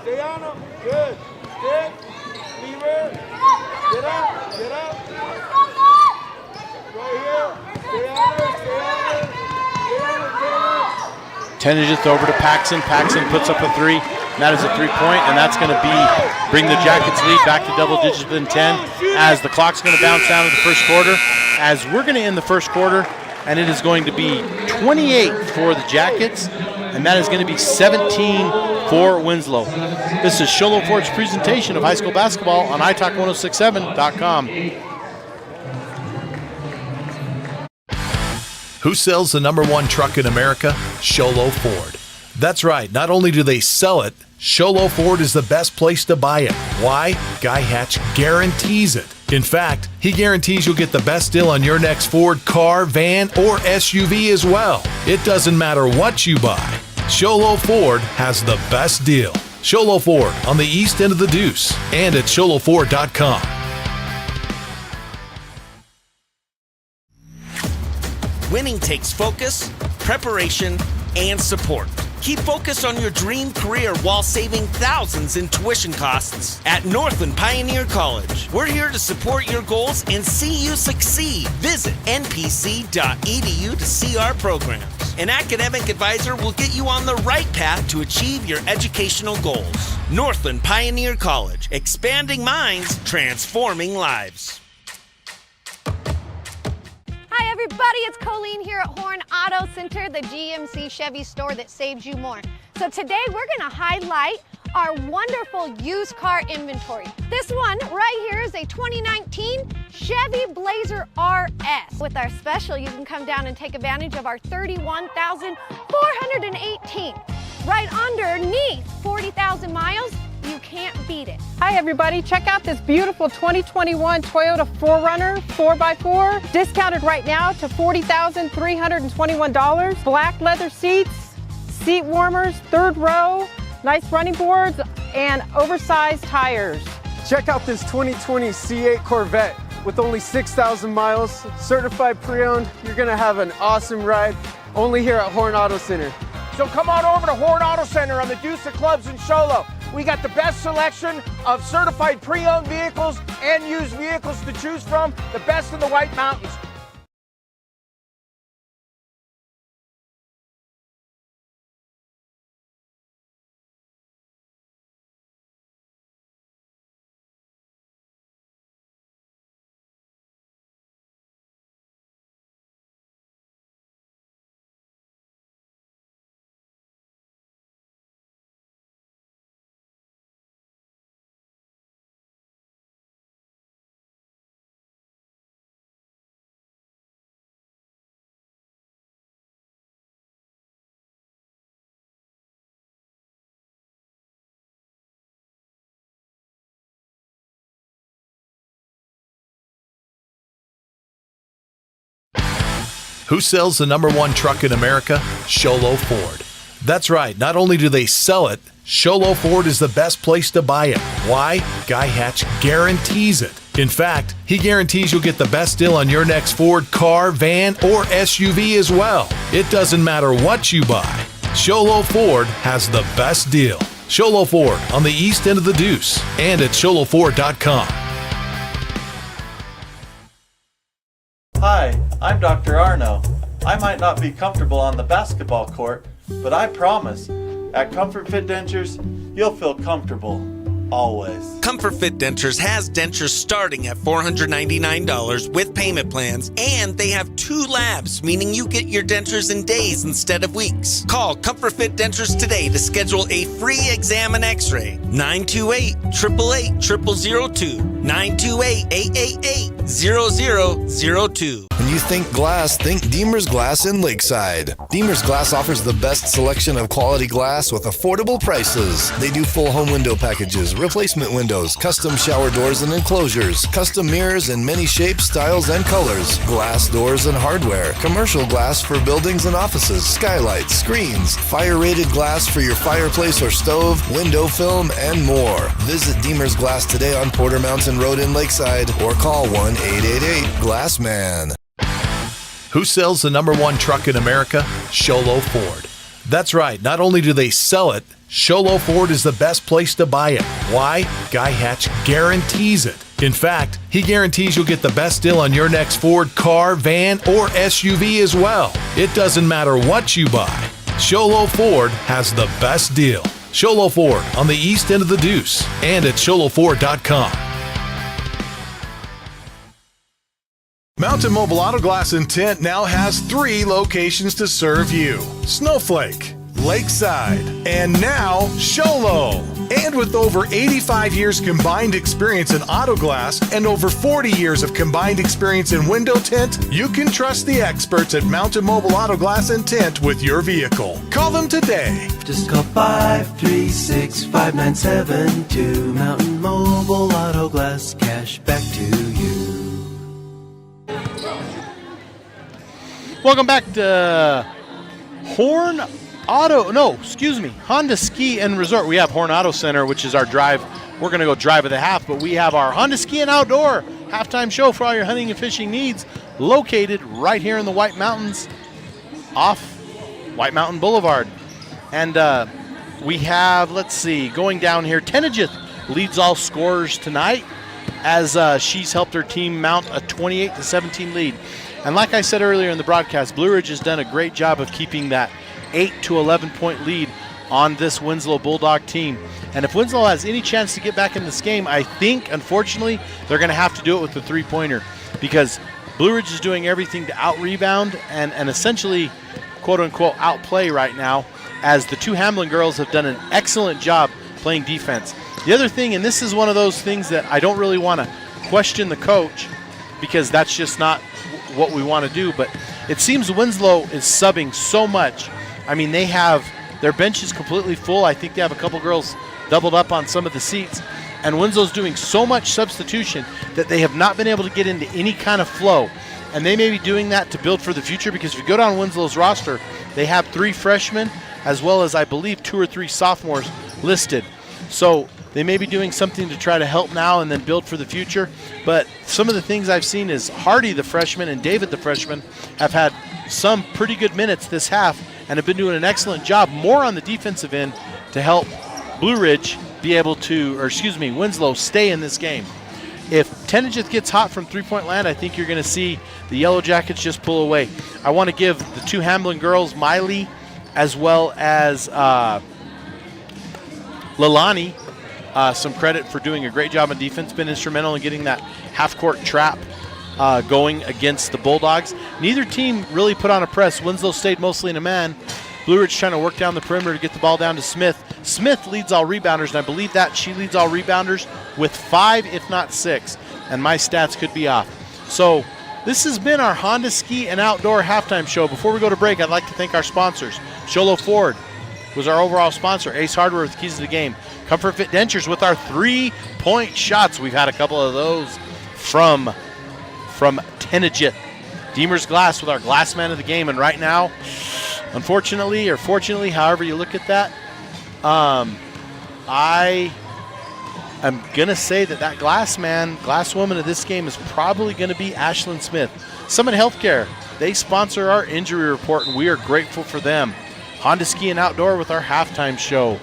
Stay on him. Good. Stick. Leave her. Get up. Get up. Right here. Stay on her. Stay on her. Stay on her, Taylor. Tenejith over to Paxson. Paxson puts up a 3. And that is a 3-point, and that's going to bring the Jackets lead back to double digits within 10, as the clock's going to bounce down to the first quarter, as we're going to end the first quarter, and it is going to be 28 for the Jackets, and that is going to be 17 for Winslow. This is Schiller Ford's presentation of high school basketball on iTalk1067.com. Who sells the #1 truck in America? Sholo Ford. That's right. Not only do they sell it, Sholo Ford is the best place to buy it. Why? Guy Hatch guarantees it. In fact, he guarantees you'll get the best deal on your next Ford car, van, or SUV as well. It doesn't matter what you buy. Sholo Ford has the best deal. Sholo Ford on the east end of the Deuce and at sholoford.com. Winning takes focus, preparation, and support. Keep focus on your dream career while saving thousands in tuition costs at Northland Pioneer College. We're here to support your goals and see you succeed. Visit npc.edu to see our programs. An academic advisor will get you on the right path to achieve your educational goals. Northland Pioneer College, expanding minds, transforming lives. Hi everybody, it's Colleen here at Horn Auto Center, the GMC Chevy store that saves you more. So today we're going to highlight our wonderful used car inventory. This one right here is a 2019 Chevy Blazer RS. With our special, you can come down and take advantage of our $31,418. Right underneath 40,000 miles. You can't beat it. Hi everybody, check out this beautiful 2021 Toyota 4Runner 4x4, discounted right now to $40,321. Black leather seats, seat warmers, third row, nice running boards, and oversized tires. Check out this 2020 C8 Corvette with only 6,000 miles, certified pre-owned. You're gonna have an awesome ride, only here at Horn Auto Center. So come on over to Horn Auto Center on the Deuce of Clubs in Sholo. We got the best selection of certified pre-owned vehicles and used vehicles to choose from, the best in the White Mountains. Who sells the #1 truck in America? Sholo Ford. That's right, not only do they sell it, Sholo Ford is the best place to buy it. Why? Guy Hatch guarantees it. In fact, he guarantees you'll get the best deal on your next Ford car, van, or SUV as well. It doesn't matter what you buy. Sholo Ford has the best deal. Sholo Ford on the east end of the Deuce and at sholoford.com. Hi, I'm Dr. Arno. I might not be comfortable on the basketball court, but I promise, at Comfort Fit Dentures, you'll feel comfortable. Always. Comfort Fit Dentures has dentures starting at $499 with payment plans, and they have 2 labs, meaning you get your dentures in days instead of weeks. Call Comfort Fit Dentures today to schedule a free exam and x-ray. 928-888-0002. 928-888-0002. When you think glass, think Deemer's Glass in Lakeside. Deemer's Glass offers the best selection of quality glass with affordable prices. They do full home window packages, replacement windows, custom shower doors and enclosures, custom mirrors in many shapes, styles, and colors, glass doors and hardware, commercial glass for buildings and offices, skylights, screens, fire-rated glass for your fireplace or stove, window film, and more. Visit Deemer's Glass today on Porter Mountain Road in Lakeside or call 1-888-GLASSMAN. Who sells the #1 truck in America? Sholo Ford. That's right, not only do they sell it, Sholo Ford is the best place to buy it. Why? Guy Hatch guarantees it. In fact, he guarantees you'll get the best deal on your next Ford car, van, or SUV as well. It doesn't matter what you buy. Sholo Ford has the best deal. Sholo Ford on the east end of the Deuce and at sholoford.com. Mountain Mobile Auto Glass and Tint now has 3 locations to serve you: Snowflake, Lakeside, and now Sholo. And with over 85 years combined experience in auto glass and over 40 years of combined experience in window tint, you can trust the experts at Mountain Mobile Auto Glass and Tint with your vehicle. Call them today. Just call 536-5972. Mountain Mobile Auto Glass, cash back to you. Welcome back to Horn Honda Ski and Resort. We have Horn Auto Center, which is our drive. We're going to go drive of the half, but we have our Honda Ski and Outdoor halftime show for all your hunting and fishing needs, located right here in the White Mountains off White Mountain Boulevard. And we have, going down here, Tenajith leads all scorers tonight as she's helped her team mount a 28-17 lead. And like I said earlier in the broadcast, Blue Ridge has done a great job of keeping that 8 to 11 point lead on this Winslow Bulldog team. And if Winslow has any chance to get back in this game, I think, unfortunately, they're going to have to do it with the three-pointer, because Blue Ridge is doing everything to out-rebound and essentially, quote-unquote, outplay right now, as the two Hamlin girls have done an excellent job playing defense. The other thing, and this is one of those things that I don't really want to question the coach, because that's just not what we want to do, but it seems Winslow is subbing so much. I mean, they have their bench is completely full. I think they have a couple girls doubled up on some of the seats, and Winslow's doing so much substitution that they have not been able to get into any kind of flow. And they may be doing that to build for the future, because if you go down Winslow's roster, they have 3 freshmen as well as, I believe, 2 or 3 sophomores listed. So they may be doing something to try to help now and then build for the future. But some of the things I've seen is Hardy, the freshman, and David, the freshman, have had some pretty good minutes this half and have been doing an excellent job, more on the defensive end, to help Blue Ridge be able to, Winslow stay in this game. If Tenajith gets hot from three-point land, I think you're going to see the Yellow Jackets just pull away. I want to give the two Hamlin girls, Miley as well as Lalani, some credit for doing a great job on defense, been instrumental in getting that half-court trap going against the Bulldogs. Neither team really put on a press. Winslow stayed mostly in a man. Blue Ridge trying to work down the perimeter to get the ball down to Smith. Smith leads all rebounders, and I believe that she leads all rebounders with 5, if not 6, and my stats could be off. So this has been our Honda Ski and Outdoor halftime show. Before we go to break, I'd like to thank our sponsors. Sholo Ford was our overall sponsor. Ace Hardware with keys to the game. Comfort Fit Dentures with our 3-point shots. We've had a couple of those from Tenajith. Deemer's Glass with our glass man of the game. And right now, unfortunately or fortunately, however you look at that, I am going to say that glass woman of this game is probably going to be Ashlyn Smith. Summit Healthcare, they sponsor our injury report, and we are grateful for them. Honda Ski and Outdoor with our halftime show.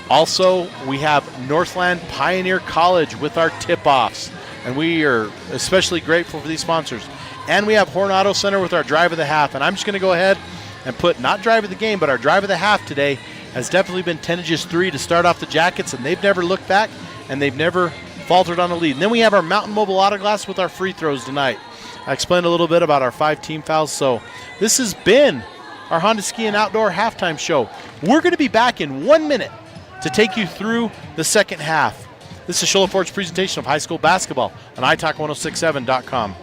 Also, we have Northland Pioneer College with our tip-offs, and we are especially grateful for these sponsors. And we have Horn Auto Center with our drive of the half, and I'm just going to go ahead and put not drive of the game, but our drive of the half today has definitely been Tenajith's 3 to start off the Jackets, and they've never looked back, and they've never faltered on the lead. And then we have our Mountain Mobile Auto Glass with our free throws tonight. I explained a little bit about our 5 team fouls, so this has been our Honda Ski and Outdoor halftime show. We're going to be back in 1 minute to take you through the second half. This is Sholo Ford's presentation of high school basketball on iTalk1067.com.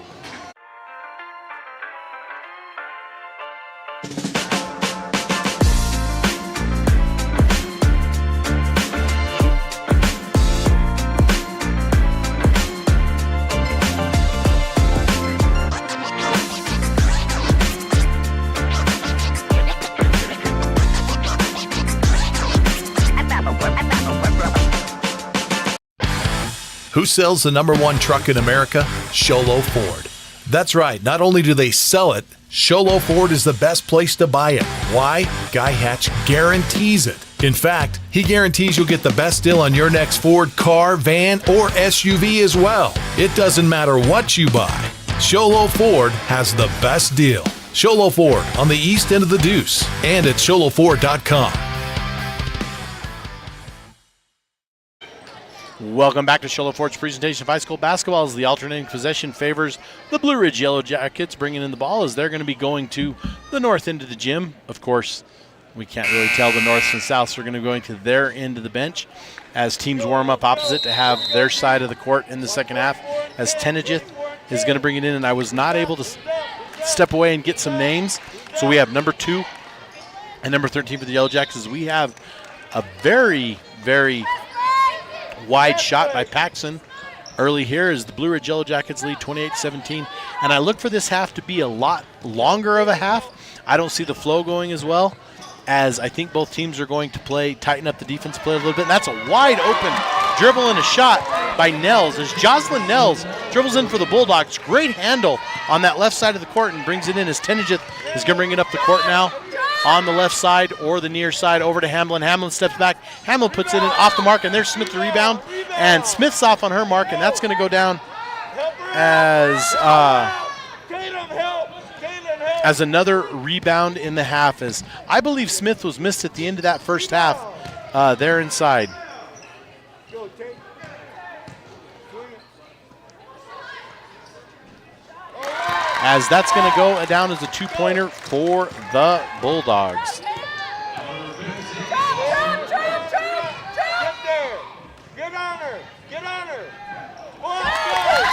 Who sells the #1 truck in America? Sholo Ford. That's right. Not only do they sell it, Sholo Ford is the best place to buy it. Why? Guy Hatch guarantees it. In fact, he guarantees you'll get the best deal on your next Ford car, van, or SUV as well. It doesn't matter what you buy. Sholo Ford has the best deal. Sholo Ford on the east end of the Deuce and at sholoford.com. Welcome back to Sholo Ford's presentation of high school basketball, as the alternating possession favors the Blue Ridge Yellow Jackets, bringing in the ball as they're going to be going to the north end of the gym. Of course, we can't really tell the north and south, so we're going to be going to their end of the bench as teams warm up opposite to have their side of the court in the second half, as Tenajith is going to bring it in. And I was not able to step away and get some names. So we have number 2 and number 13 for the Yellow Jackets. We have a very, very wide shot by Paxson early here as the Blue Ridge Yellow Jackets lead 28-17. And I look for this half to be a lot longer of a half. I don't see the flow going as well, as I think both teams are going to tighten up the defense play a little bit. And that's a wide open dribble and a shot by Nels as Jocelyn Nels dribbles in for the Bulldogs. Great handle on that left side of the court and brings it in as Tenijith is going to bring it up the court now on the left side or the near side over to Hamlin. Hamlin steps back. Hamlin puts it in off the mark, and there's Smith the rebound. And Smith's off on her mark, and that's going to go down as another rebound in the half. As I believe Smith was missed at the end of that first half there inside. As that's going to go down as a two-pointer for the Bulldogs.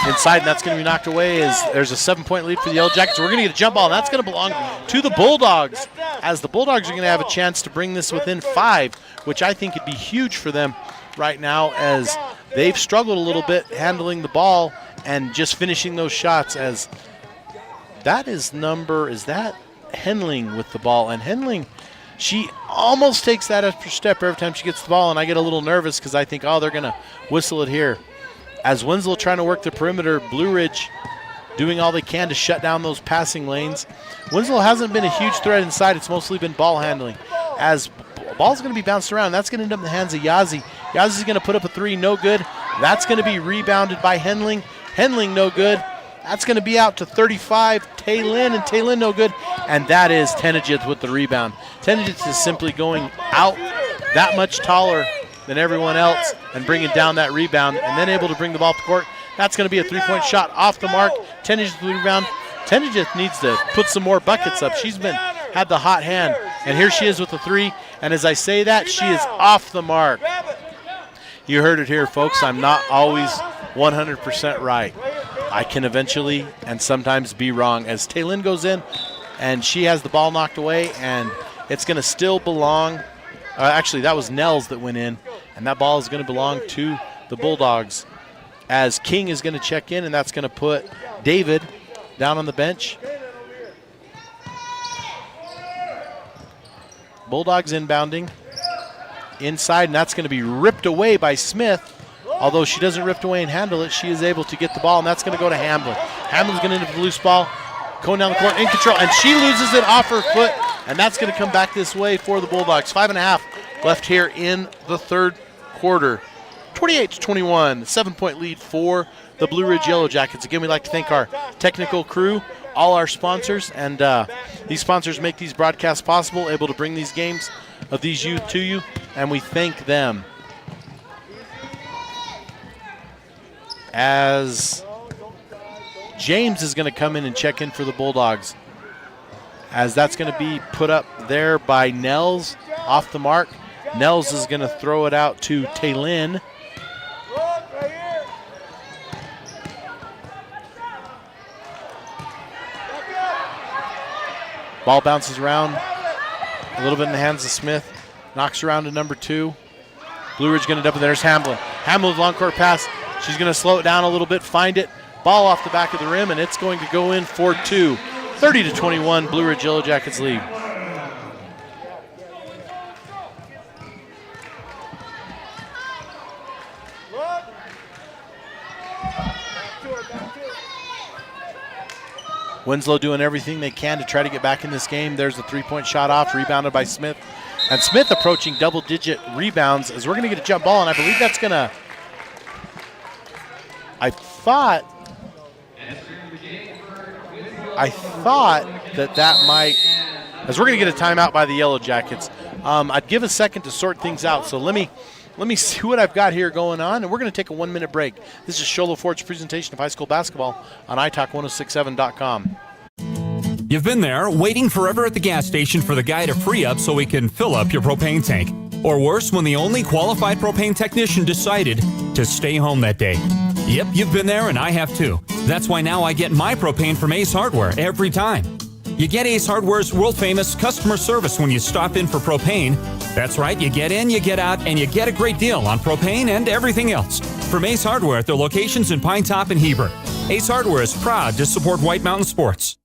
Inside, and that's going to be knocked away as there's a 7-point lead for the Yellow Jackets. We're going to get a jump ball, and that's going to belong to the Bulldogs, as the Bulldogs are going to have a chance to bring this within 5, which I think would be huge for them right now, as they've struggled a little bit handling the ball and just finishing those shots. As that is Henling with the ball, and Henling, she almost takes that extra step every time she gets the ball, and I get a little nervous because I think, oh, they're going to whistle it here. As Winslow trying to work the perimeter, Blue Ridge doing all they can to shut down those passing lanes. Winslow hasn't been a huge threat inside. It's mostly been ball handling. As ball's going to be bounced around, that's going to end up in the hands of Yazzie. Yazzie's going to put up a 3, no good. That's going to be rebounded by Henling. Henling, no good. That's going to be out to 35, Taylin, and Taylin, no good. And that is Tenijith with the rebound. Tenijith is simply going out that much taller than everyone else and bringing down that rebound and then able to bring the ball up the court. That's going to be a 3-point shot off the mark. Tenijith rebound. Tenijith needs to put some more buckets up. She's had the hot hand, and here she is with the 3. And as I say that, she is off the mark. You heard it here, folks. I'm not always 100% right. I can eventually and sometimes be wrong. As Taylin goes in, and she has the ball knocked away, and it's going to still belong. Actually, that was Nels that went in, and that ball is going to belong to the Bulldogs. As King is going to check in, and that's going to put David down on the bench. Bulldogs inbounding inside, and that's going to be ripped away by Smith. Although she doesn't rip away and handle it, she is able to get the ball, and that's going to go to Hamlin. Hamlin's going to end up with the loose ball, going down the court, in control, and she loses it off her foot, and that's going to come back this way for the Bulldogs. 5.5 left here in the third quarter. 28-21, 7-point lead for the Blue Ridge Yellow Jackets. Again, we'd like to thank our technical crew, all our sponsors, and these sponsors make these broadcasts possible, able to bring these games of these youth to you, and we thank them. As James is going to come in and check in for the Bulldogs, as that's going to be put up there by Nels off the mark. Nels is going to throw it out to Taylin. Ball bounces around a little bit in the hands of Smith, knocks around to number 2. Blue Ridge going to dump it. There's Hamlin. Hamlin's long court pass. She's going to slow it down a little bit, find it. Ball off the back of the rim, and it's going to go in for 2. 30-21, Blue Ridge Yellow Jackets lead. Winslow doing everything they can to try to get back in this game. There's a 3-point shot off, rebounded by Smith. And Smith approaching double-digit rebounds as we're going to get a jump ball, and I believe that's going to... I thought that might, as we're going to get a timeout by the Yellow Jackets. I'd give a second to sort things out. So let me see what I've got here going on, and we're going to take a 1-minute break. This is Sholo Ford's presentation of high school basketball on italk1067.com. You've been there, waiting forever at the gas station for the guy to free up so he can fill up your propane tank. Or worse, when the only qualified propane technician decided to stay home that day. Yep, you've been there, and I have too. That's why now I get my propane from Ace Hardware every time. You get Ace Hardware's world-famous customer service when you stop in for propane. That's right, you get in, you get out, and you get a great deal on propane and everything else. From Ace Hardware at their locations in Pine Top and Heber. Ace Hardware is proud to support White Mountain Sports.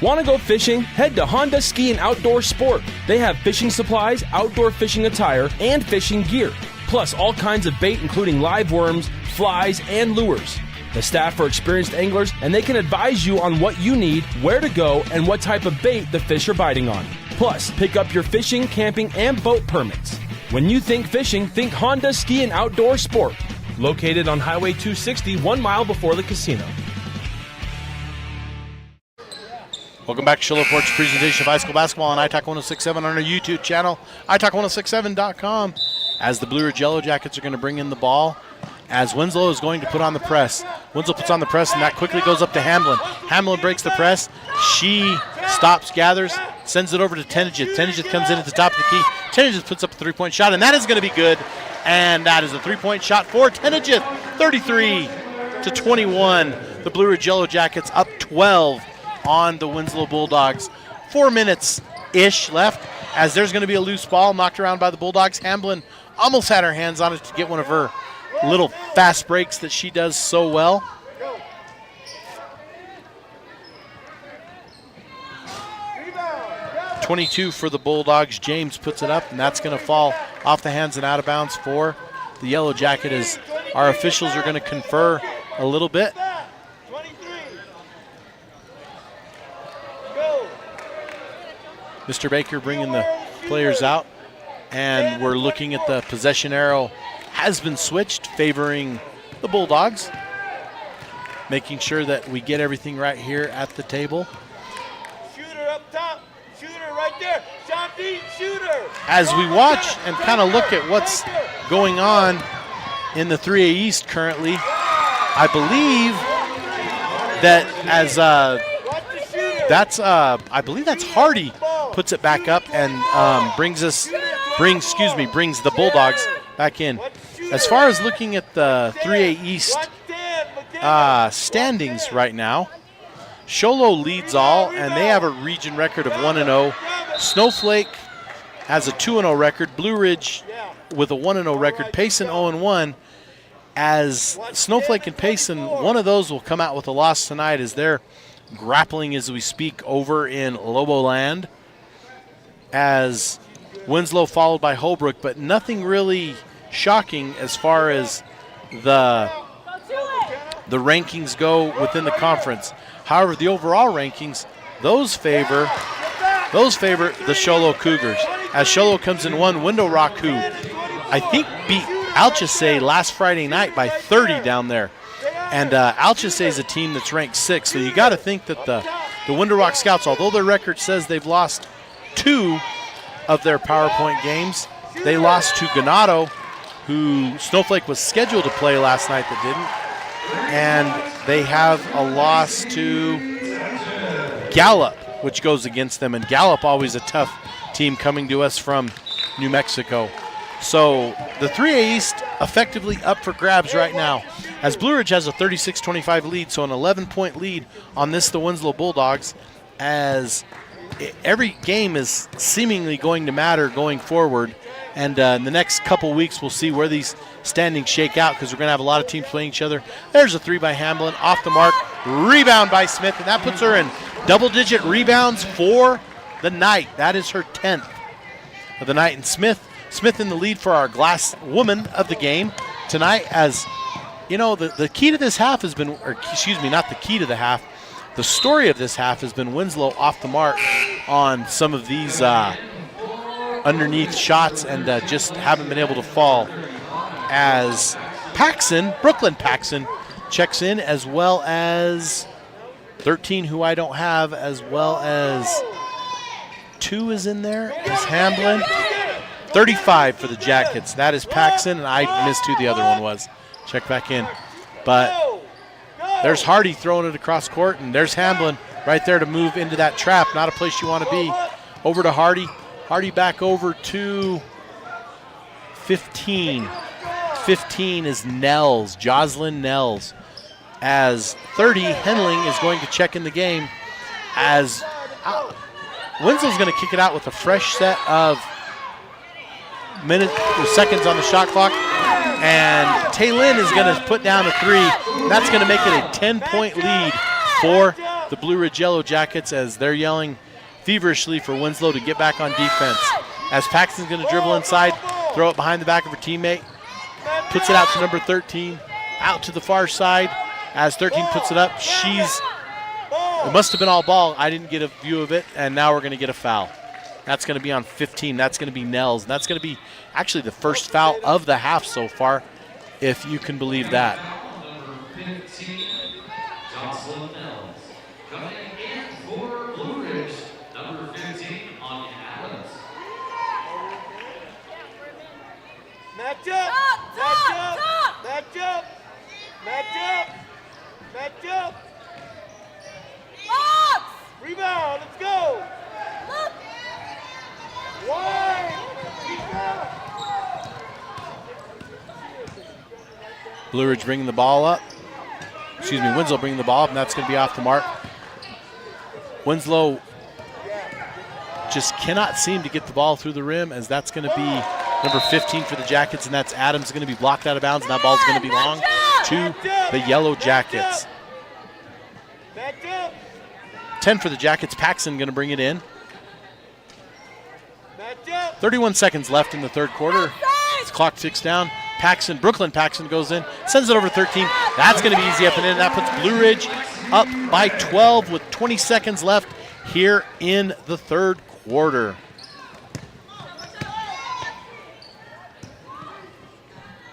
Want to go fishing? Head to Honda Ski and Outdoor Sport. They have fishing supplies, outdoor fishing attire, and fishing gear. Plus all kinds of bait including live worms, flies, and lures. The staff are experienced anglers and they can advise you on what you need, where to go, and what type of bait the fish are biting on. Plus, pick up your fishing, camping, and boat permits. When you think fishing, think Honda Ski and Outdoor Sport. Located on Highway 260, 1 mile before the casino. Welcome back to Show Low Ford's presentation of high school basketball on iTalk 106.7 on our YouTube channel, iTalk1067.com. As the Blue Ridge Yellow Jackets are going to bring in the ball, as Winslow is going to put on the press. Winslow puts on the press, and that quickly goes up to Hamlin. Hamlin breaks the press. She stops, gathers, sends it over to Tenejith. Tenejith comes in at the top of the key. Tenejith puts up a three-point shot, and that is going to be good. And that is a three-point shot for Tenejith, 33-21. The Blue Ridge Yellow Jackets up 12 on the Winslow Bulldogs. 4 minutes-ish left, as there's going to be a loose ball knocked around by the Bulldogs. Hamlin almost had her hands on it to get one of her little fast breaks that she does so well. .22 for the Bulldogs. James puts it up, and that's going to fall off the hands and out of bounds for the Yellow Jacket, as our officials are going to confer a little bit. Mr. Baker bringing the players out, and we're looking at the possession arrow has been switched, favoring the Bulldogs, making sure that we get everything right here at the table. Shooter up top. Shooter right there. John Dean, shooter. As we watch and kind of look at what's going on in the 3A East currently, I believe that as I believe that's Hardy puts it back up and brings the Bulldogs back in. As far as looking at the 3A East standings right now, Show Low leads all, and they have a region record of 1-0. Snowflake has a 2-0 record. Blue Ridge with a 1-0 record. Payson 0-1. As Snowflake and Payson, one of those will come out with a loss tonight, as they're grappling as we speak over in Loboland. As Winslow followed by Holbrook, but nothing really shocking as far as the rankings go within the conference. However, the overall rankings, those favor the Show Low Cougars. As Show Low comes in one, Window Rock, who I think beat Alchesay last Friday night by 30 down there. And Alchesay is a team that's ranked 6th, so you got to think that the Window Rock Scouts, although their record says they've lost 2 of their PowerPoint games, they lost to Ganado, who Snowflake was scheduled to play last night that didn't. And they have a loss to Gallup, which goes against them. And Gallup, always a tough team coming to us from New Mexico. So the 3A East effectively up for grabs right now, as Blue Ridge has a 36-25 lead, so an 11-point lead on the Winslow Bulldogs, as every game is seemingly going to matter going forward. And in the next couple weeks, we'll see where these standings shake out, because we're going to have a lot of teams playing each other. There's a 3 by Hamlin, off the mark, rebound by Smith, and that puts her in double-digit rebounds for the night. That is her 10th of the night. And Smith in the lead for our glass woman of the game tonight. As you know, the key to this half has been, or excuse me, not the key to the half, the story of this half has been Winslow off the mark on some of these underneath shots, and just haven't been able to fall, as Brooklyn Paxson checks in, as well as 13, who I don't have, as well as 2 is in there, is Hamlin. 35 for the Jackets. That is Paxson, and I missed who the other one was. Check back in. But there's Hardy throwing it across court, and there's Hamlin right there to move into that trap. Not a place you want to be. Over to Hardy. Hardy back over to 15. 15 is Nels, Jocelyn Nels. As 30, Henling is going to check in the game, as Winslow's going to kick it out with a fresh set of seconds on the shot clock. And Taylin is going to put down a 3. That's going to make it a 10-point lead for the Blue Ridge Yellow Jackets as they're yelling feverishly for Winslow to get back on defense. As Paxton's going to dribble inside, throw it behind the back of her teammate, puts it out to number 13, out to the far side. As 13 puts it up, it must have been all ball. I didn't get a view of it, and now we're going to get a foul. That's going to be on 15. That's going to be Nels. And that's going to be actually the first foul of the half so far, if you can believe that. Match up! Match up! Match up! Rebound, let's go! Blue Ridge bringing the ball up. Winslow bringing the ball up, and that's going to be off the mark. Winslow just cannot seem to get the ball through the rim, as that's going to be number 15 for the Jackets, and that's Adams going to be blocked out of bounds, and that ball's going to be long to the Yellow Jackets. 10 for the Jackets. Paxton going to bring it in. 31 seconds left in the third quarter. The clock ticks down. Brooklyn Paxton goes in, sends it over 13. That's going to be easy up and in. That puts Blue Ridge up by 12 with 20 seconds left here in the third quarter.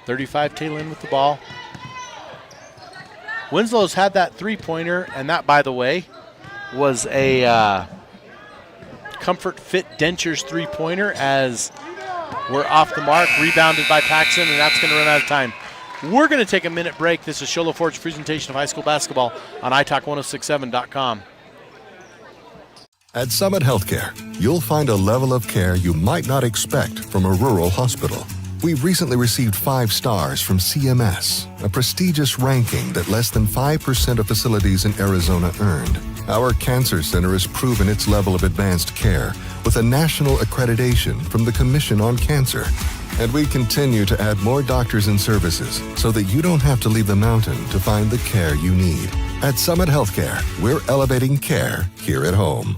.35 Taylin with the ball. Winslow's had that three-pointer, and that, by the way, was a Comfort Fit Dentures three-pointer, as we're off the mark, rebounded by Paxton, and that's going to run out of time. We're going to take a minute break. This is Sholo Ford's presentation of high school basketball on italk1067.com. At Summit Healthcare, you'll find a level of care you might not expect from a rural hospital. We've recently received 5 stars from CMS, a prestigious ranking that less than 5% of facilities in Arizona earned. Our cancer center has proven its level of advanced care with a national accreditation from the Commission on Cancer. And we continue to add more doctors and services so that you don't have to leave the mountain to find the care you need. At Summit Healthcare, we're elevating care here at home.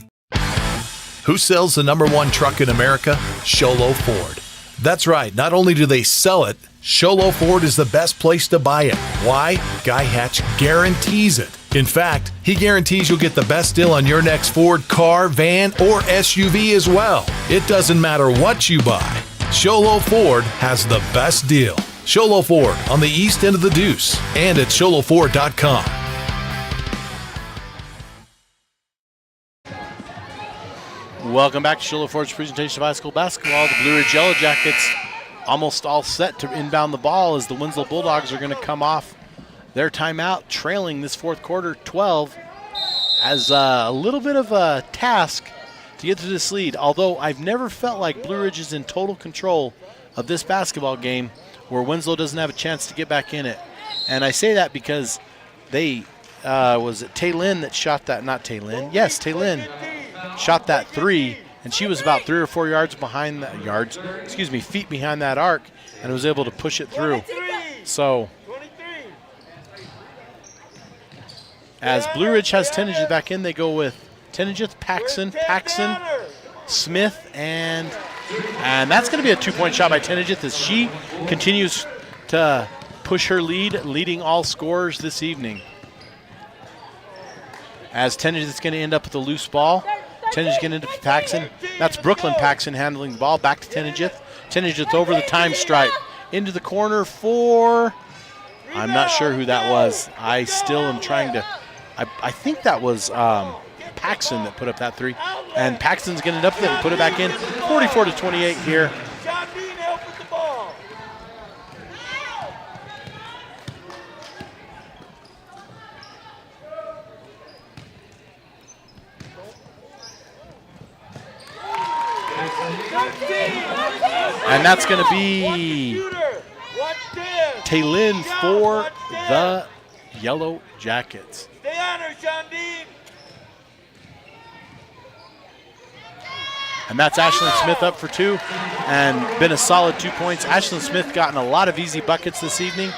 Who sells the #1 truck in America? Sholo Ford. That's right, not only do they sell it, Sholo Ford is the best place to buy it. Why? Guy Hatch guarantees it. In fact, he guarantees you'll get the best deal on your next Ford car, van, or SUV as well. It doesn't matter what you buy. Sholo Ford has the best deal. Sholo Ford on the east end of the Deuce and at sholoford.com. Welcome back to Sholo Ford's presentation of high school basketball. The Blue Ridge Yellow Jackets almost all set to inbound the ball, as the Winslow Bulldogs are going to come off their timeout, trailing this fourth quarter 12, as a little bit of a task to get to this lead. Although I've never felt like Blue Ridge is in total control of this basketball game, where Winslow doesn't have a chance to get back in it. And I say that because they, was it Taylin that shot that? Not Taylin. Yes, Taylin shot that three, and she was about 3 or 4 yards behind that, feet behind that arc, and was able to push it through. So, as Blue Ridge has Tenijith back in, they go with Tenijith, Paxson, Smith, and that's going to be a 2-point shot by Tenijith, as she continues to push her lead, leading all scorers this evening. As Tenijith's going to end up with a loose ball. Tenijith getting into Paxson. That's Brooklyn Paxson handling the ball. Back to Tenijith. Tenijith over the time stripe. Into the corner for, I'm not sure who that was. I still am trying to, I think that was Paxson that put up that three. And Paxton's getting it up there and put it back in. 44-28 here. And that's going to be Taylin for the Yellow Jackets. Stay on her, Shondine. And that's Ashlyn Smith up for 2, and been a solid 2 points. Ashlyn Smith gotten a lot of easy buckets this evening,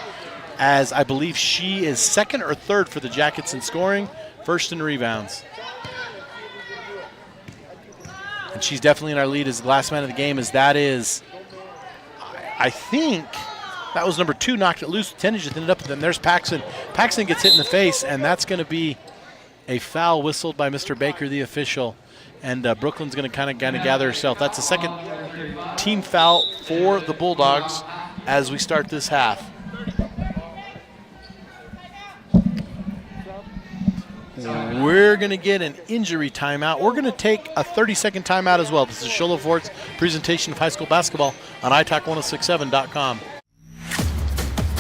as I believe she is second or third for the Jackets in scoring. first in rebounds. And she's definitely in our lead as the last man of the game, as that is, I think, that was number 2, knocked it loose. Tenage ended up with them. There's Paxson. Paxson gets hit in the face, and that's going to be a foul whistled by Mr. Baker, the official. And Brooklyn's going to kind of gather herself. That's the second team foul for the Bulldogs as we start this half. We're going to get an injury timeout. We're going to take a 30-second timeout as well. This is Show Low Ford's presentation of high school basketball on italk1067.com.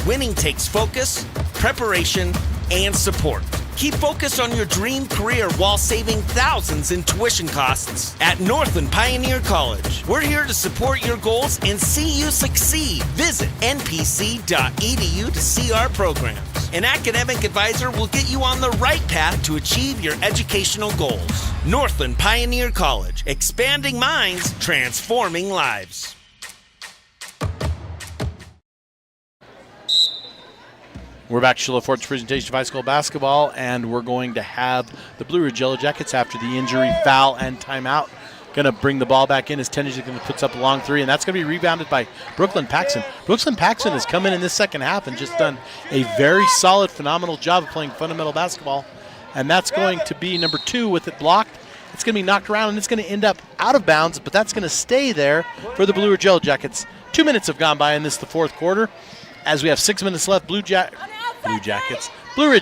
Winning takes focus, preparation, and support. Keep focused on your dream career while saving thousands in tuition costs at Northland Pioneer College. We're here to support your goals and see you succeed. Visit npc.edu to see our programs. An academic advisor will get you on the right path to achieve your educational goals. Northland Pioneer College, expanding minds, transforming lives. We're back to Show Low Ford's presentation of high school basketball, and we're going to have the Blue Ridge Yellow Jackets after the injury, foul, and timeout. Going to bring the ball back in as Tenage is going to put up a long 3, and that's going to be rebounded by Brooklyn Paxson. Brooklyn Paxson has come in this second half and just done a very solid, phenomenal job of playing fundamental basketball, and that's going to be number 2 with it blocked. It's going to be knocked around, and it's going to end up out of bounds, but that's going to stay there for the Blue Ridge Yellow Jackets. 2 minutes have gone by in this, the fourth quarter, as we have 6 minutes left. Blue Ridge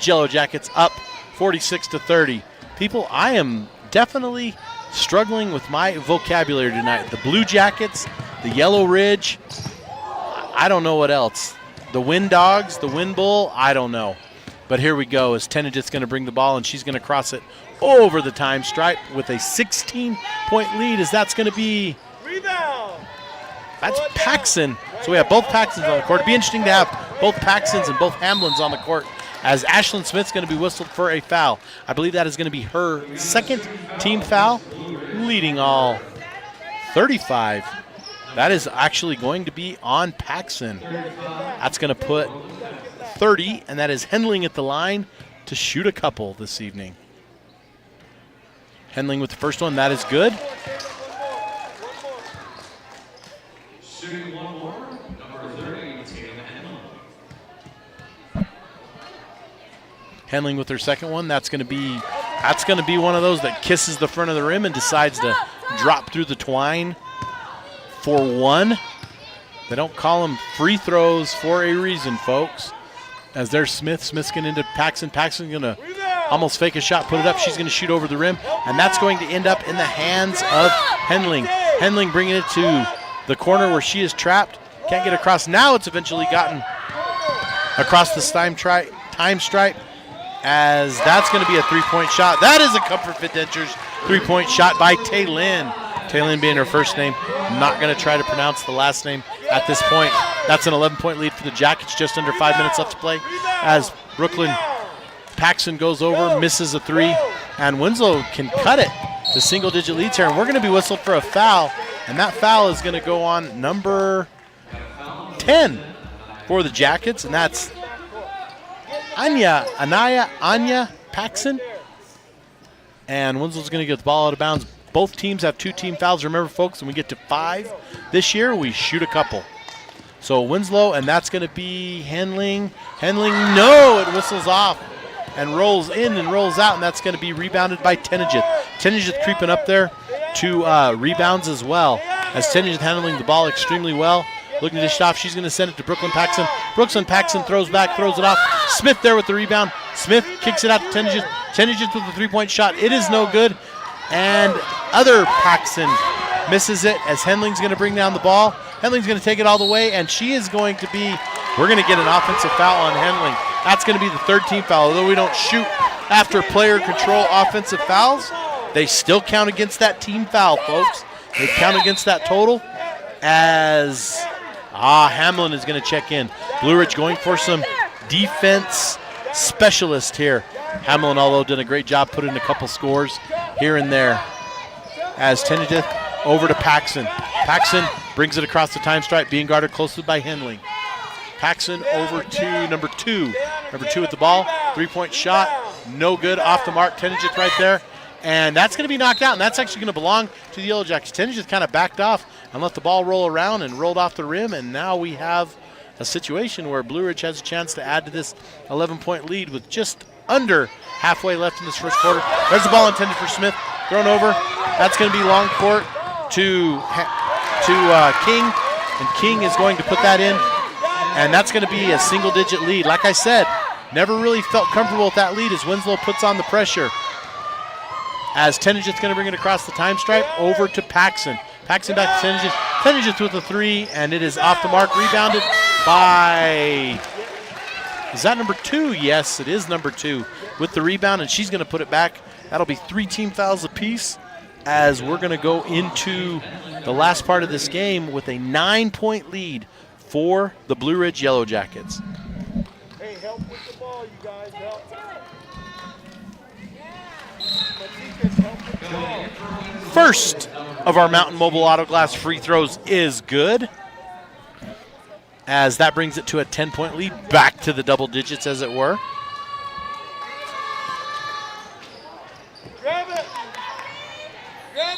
Yellow Jackets up 46-30. People, I am definitely struggling with my vocabulary tonight. The Blue Jackets, the Yellow Ridge, I don't know what else. The Wind Dogs, the Wind Bull, I don't know. But here we go as Tenagit's going to bring the ball, and she's going to cross it over the time stripe with a 16-point lead, as that's going to be... That's Paxson. So we have both Paxsons on the court. It'd be interesting to have both Paxsons and both Hamlins on the court, as Ashlyn Smith's going to be whistled for a foul. I believe that is going to be her second team foul, leading all 35. That is actually going to be on Paxson. That's going to put 30, and that is Hendling at the line to shoot a couple this evening. Hendling with the first one. That is good. Hendling with her second one. That's going to be one of those that kisses the front of the rim and decides to drop through the twine for one. They don't call them free throws for a reason, folks. As there's Smith. Smith's going into Paxson. Paxson's going to almost fake a shot, put it up. She's going to shoot over the rim, and that's going to end up in the hands of Hendling. Hendling bringing it to the corner where she is trapped. Can't get across. Now it's eventually gotten across the time stripe, as that's going to be a three-point shot. That is a Comfort Fit Dentures three-point shot by Taylin. Taylin being her first name. I'm not going to try to pronounce the last name at this point. That's an 11-point lead for the Jackets. Just under 5 minutes left to play, as Brooklyn Paxson goes over, misses a three, and Winslow can cut it to single-digit leads here. And we're going to be whistled for a foul, and that foul is going to go on number 10 for the Jackets, and that's Anya Paxson. And Winslow's going to get the ball out of bounds. Both teams have 2 team fouls. Remember, folks, when we get to 5 this year, we shoot a couple. So Winslow, and that's going to be Hendling. Hendling, no, it whistles off and rolls in and rolls out, and that's going to be rebounded by Tenagith. Tenagith creeping up there to rebounds as well, as Tenagith handling the ball extremely well. Looking to dish off, she's going to send it to Brooklyn Paxson. Brooklyn Paxson throws back, throws it off. Smith there with the rebound. Smith kicks it out to Tenagith. Tenagith with the three-point shot. It is no good. And other Paxson misses it, as Hendling's going to bring down the ball. Hendling's going to take it all the way, and she is going to be, we're going to get an offensive foul on Hendling. That's going to be the 3rd team foul. Although we don't shoot after player control offensive fouls, they still count against that team foul, folks. They count against that total, as Hamlin is going to check in. Blue Ridge going for some defense specialist here. Hamlin, although, did a great job putting a couple scores here and there. As Tenagith over to Paxson. Paxson brings it across the time stripe, being guarded closely by Hendling. Paxson over to number 2. Number 2 with the ball. 3-point shot. No good, off the mark. Tenijith right there. And that's going to be knocked out, and that's actually going to belong to the Yellow Jackets. Tenijith kind of backed off and let the ball roll around and rolled off the rim, and now we have a situation where Blue Ridge has a chance to add to this 11-point lead with just under halfway left in this first quarter. There's the ball intended for Smith, thrown over. That's going to be long court to King, and King is going to put that in, and that's going to be a single-digit lead. Like I said, never really felt comfortable with that lead as Winslow puts on the pressure. As Tenijith's going to bring it across the time stripe over to Paxson. Paxson back to Tenijith. Tenijith with a three, and it is off the mark, rebounded by, is that number 2? Yes, it is number 2 with the rebound, and she's going to put it back. That'll be 3 team fouls apiece as we're going to go into the last part of this game with a 9-point lead for the Blue Ridge Yellow Jackets. Hey, help with the ball, you guys. Help. First of our Mountain Mobile Auto Glass free throws is good, as that brings it to a 10-point lead, back to the double digits as it were.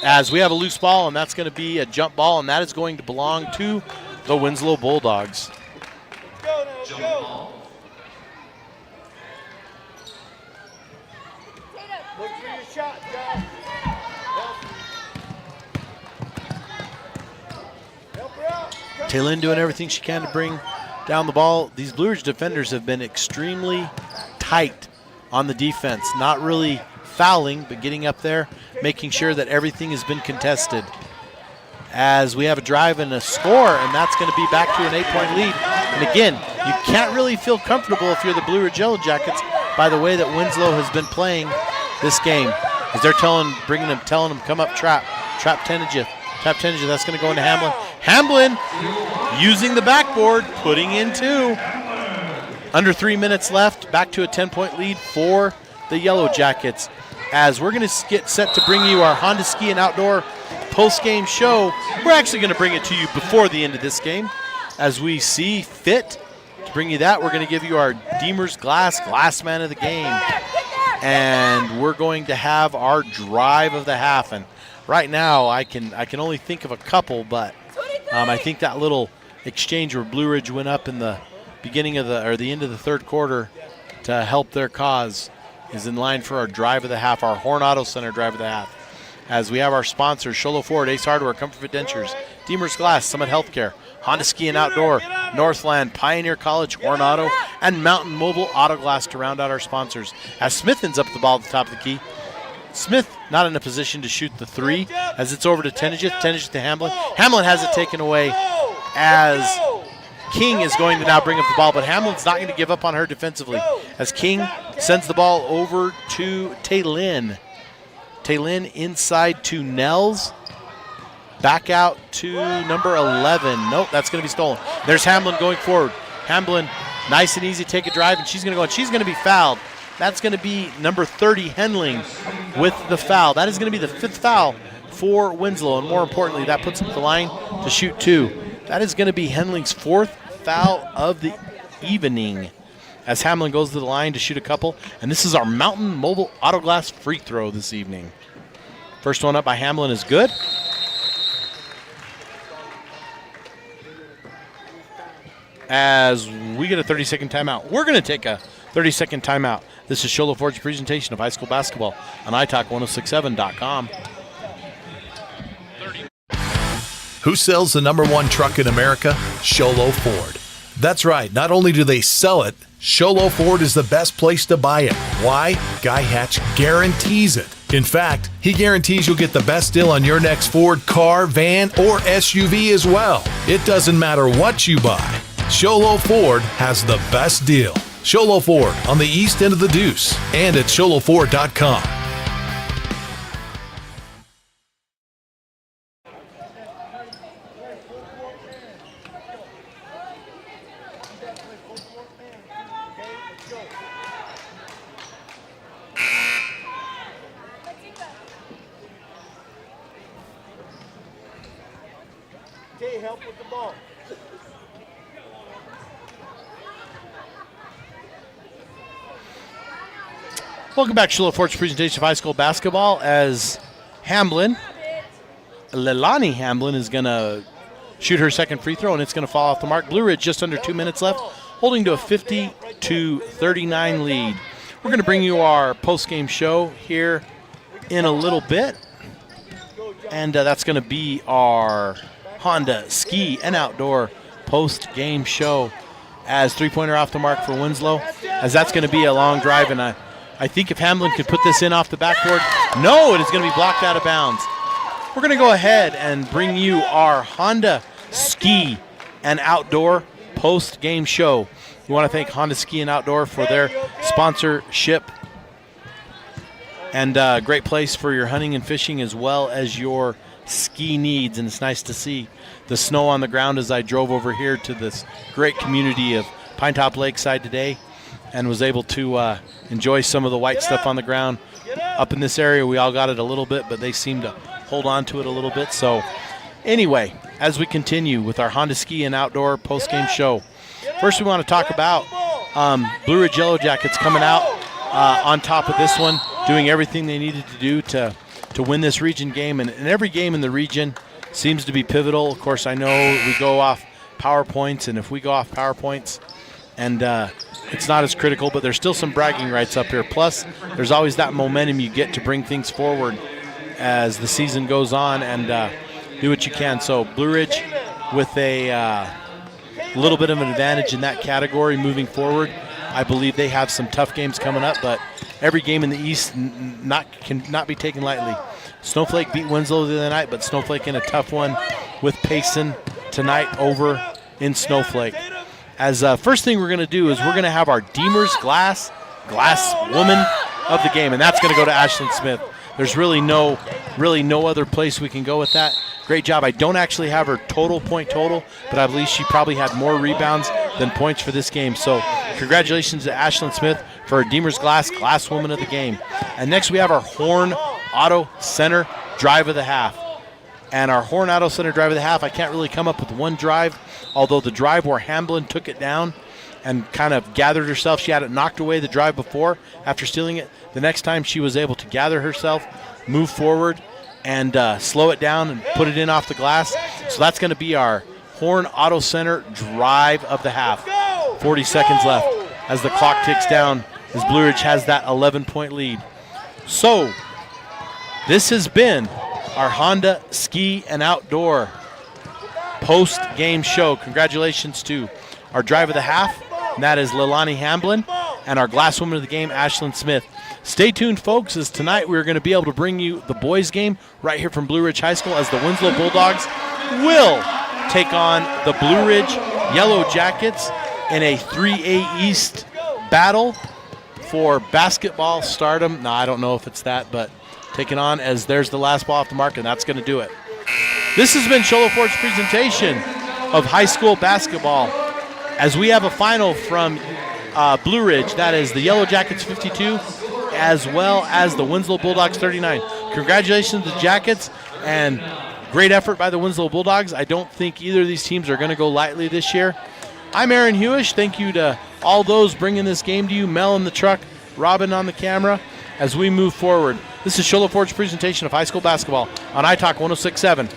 As we have a loose ball, and that's going to be a jump ball, and that is going to belong to the Winslow Bulldogs. Let's go. Look for your shot, guys. Help her out. Taylin doing everything she can to bring down the ball. These Blue Ridge defenders have been extremely tight on the defense, not really fouling, but getting up there, making sure that everything has been contested. As we have a drive and a score, and that's going to be back to an 8-point lead. And again, you can't really feel comfortable if you're the Blue Ridge Yellow Jackets by the way that Winslow has been playing this game. As they're telling them, come up, trap Tenijith. Trap Tenijith, that's going to go into Hamblin. Hamblin using the backboard, putting in 2. Under 3 minutes left, back to a 10-point lead for the Yellow Jackets. As we're going to get set to bring you our Honda Ski and Outdoor post-game show, we're actually going to bring it to you before the end of this game. As we see fit to bring you that, we're going to give you our Deemer's Glass Man of the game. And we're going to have our drive of the half. And right now, I can only think of a couple, but I think that little exchange where Blue Ridge went up in the beginning of the end of the third quarter to help their cause is in line for our drive of the half, our Horn Auto Center drive of the half. As we have our sponsors, Sholo Ford, Ace Hardware, Comfort Fit Dentures, Deemer's Glass, Summit Healthcare, Honda Ski and Outdoor, Northland, Pioneer College, Horn Auto, and Mountain Mobile Auto Glass to round out our sponsors. As Smith ends up the ball at the top of the key. Smith not in a position to shoot the 3 as it's over to Tenijith. Tenijith to Hamblin. Hamblin has it taken away as King is going to now bring up the ball, but Hamlin's not going to give up on her defensively as King sends the ball over to Taylin. Taylin inside to Nels. Back out to number 11. Nope, that's going to be stolen. There's Hamblin going forward. Hamblin, nice and easy, take a drive, and she's going to go, and she's going to be fouled. That's going to be number 30, Henling, with the foul. That is going to be the 5th foul for Winslow, and more importantly, that puts him at the line to shoot 2. That is going to be Henling's 4th foul of the evening as Hamlin goes to the line to shoot a couple. And this is our Mountain Mobile Auto Glass free throw this evening. First one up by Hamlin is good. As we get a 30-second timeout, we're going to take a 30-second timeout. This is Sholo Ford's presentation of high school basketball on italk1067.com. Who sells the #1 truck in America? Sholo Ford. That's right. Not only do they sell it, Sholo Ford is the best place to buy it. Why? Guy Hatch guarantees it. In fact, he guarantees you'll get the best deal on your next Ford car, van, or SUV as well. It doesn't matter what you buy. Sholo Ford has the best deal. Sholo Ford on the east end of the Deuce and at sholoford.com. Okay, help with the ball. Welcome back to Shiloh Fort's presentation of high school basketball as Leilani Hamblin is going to shoot her second free throw, and it's going to fall off the mark. Blue Ridge just under 2 minutes left, holding to a 50-39 lead. We're going to bring you our post-game show here in a little bit, and that's going to be our Honda Ski and Outdoor post-game show as three-pointer off the mark for Winslow, as that's going to be a long drive, and I think if Hamblin could put this in off the backboard, no, it is going to be blocked out of bounds. We're going to go ahead and bring you our Honda Ski and Outdoor post-game show. We want to thank Honda Ski and Outdoor for their sponsorship, and a great place for your hunting and fishing as well as your ski needs. And it's nice to see the snow on the ground as I drove over here to this great community of Pine Top Lakeside today and was able to enjoy some of the white stuff on the ground. Up in this area, we all got it a little bit, but they seem to hold on to it a little bit. So anyway, as we continue with our Honda Ski and Outdoor post-game show, first we want to talk about Blue Ridge Yellow Jackets coming out on top of this one, doing everything they needed to do to win this region game. And every game in the region seems to be pivotal. Of course, I know we go off power points, and if we go off power points, and it's not as critical, but there's still some bragging rights up here. Plus, there's always that momentum you get to bring things forward as the season goes on and do what you can. So Blue Ridge with a little bit of an advantage in that category moving forward. I believe they have some tough games coming up, but every game in the East cannot be taken lightly. Snowflake beat Winslow the other night, but Snowflake in a tough one with Payson tonight over in Snowflake. As first thing we're going to do is we're going to have our Deemer's Glass Woman of the game, and that's going to go to Ashlyn Smith. There's really no other place we can go with that. Great job. I don't actually have her point total, but I believe she probably had more rebounds than points for this game. So congratulations to Ashlyn Smith for her Deemer's Glass Woman of the game. And next we have our Horn Auto Center drive of the half. And our Horn Auto Center drive of the half, I can't really come up with one drive, although the drive where Hamblin took it down and kind of gathered herself. She had it knocked away the drive before after stealing it. The next time she was able to gather herself, move forward, and slow it down and put it in off the glass. So that's going to be our Horn Auto Center drive of the half. 40 seconds left as the clock ticks down as Blue Ridge has that 11-point lead. So this has been our Honda Ski and Outdoor post-game show. Congratulations to our drive of the half, and that is Leilani Hamblin, and our glass woman of the game, Ashlyn Smith. Stay tuned, folks, as tonight we're going to be able to bring you the boys' game right here from Blue Ridge High School as the Winslow Bulldogs will take on the Blue Ridge Yellow Jackets in a 3A East battle for basketball stardom. No, I don't know if it's that, but taking on as there's the last ball off the mark, and that's going to do it. This has been Shiloh Fort's presentation of high school basketball as we have a final from Blue Ridge. That is the Yellow Jackets 52 as well as the Winslow Bulldogs 39. Congratulations to the Jackets and great effort by the Winslow Bulldogs. I don't think either of these teams are going to go lightly this year. I'm Aaron Hewish. Thank you to all those bringing this game to you, Mel in the truck, Robin on the camera, as we move forward. This is Shiloh Fort's presentation of high school basketball on iTalk 106.7.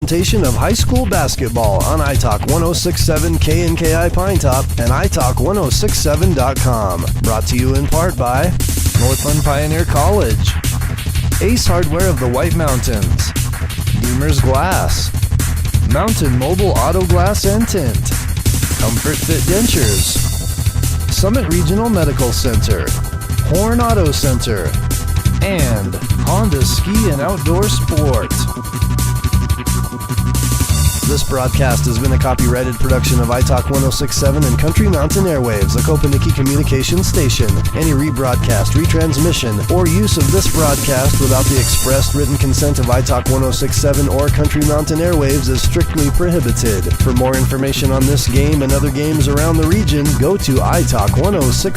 Presentation of high school basketball on iTalk 106.7 KNKI Pine Top and iTalk1067.com. Brought to you in part by Northland Pioneer College, Ace Hardware of the White Mountains, Deemer's Glass, Mountain Mobile Auto Glass and Tint, Comfort Fit Dentures, Summit Regional Medical Center, Horn Auto Center, and Honda Ski and Outdoor Sport. This broadcast has been a copyrighted production of iTalk 106.7 and Country Mountain Airwaves, a Kopaniki communications station. Any rebroadcast, retransmission, or use of this broadcast without the expressed written consent of iTalk 106.7 or Country Mountain Airwaves is strictly prohibited. For more information on this game and other games around the region, go to iTalk 106.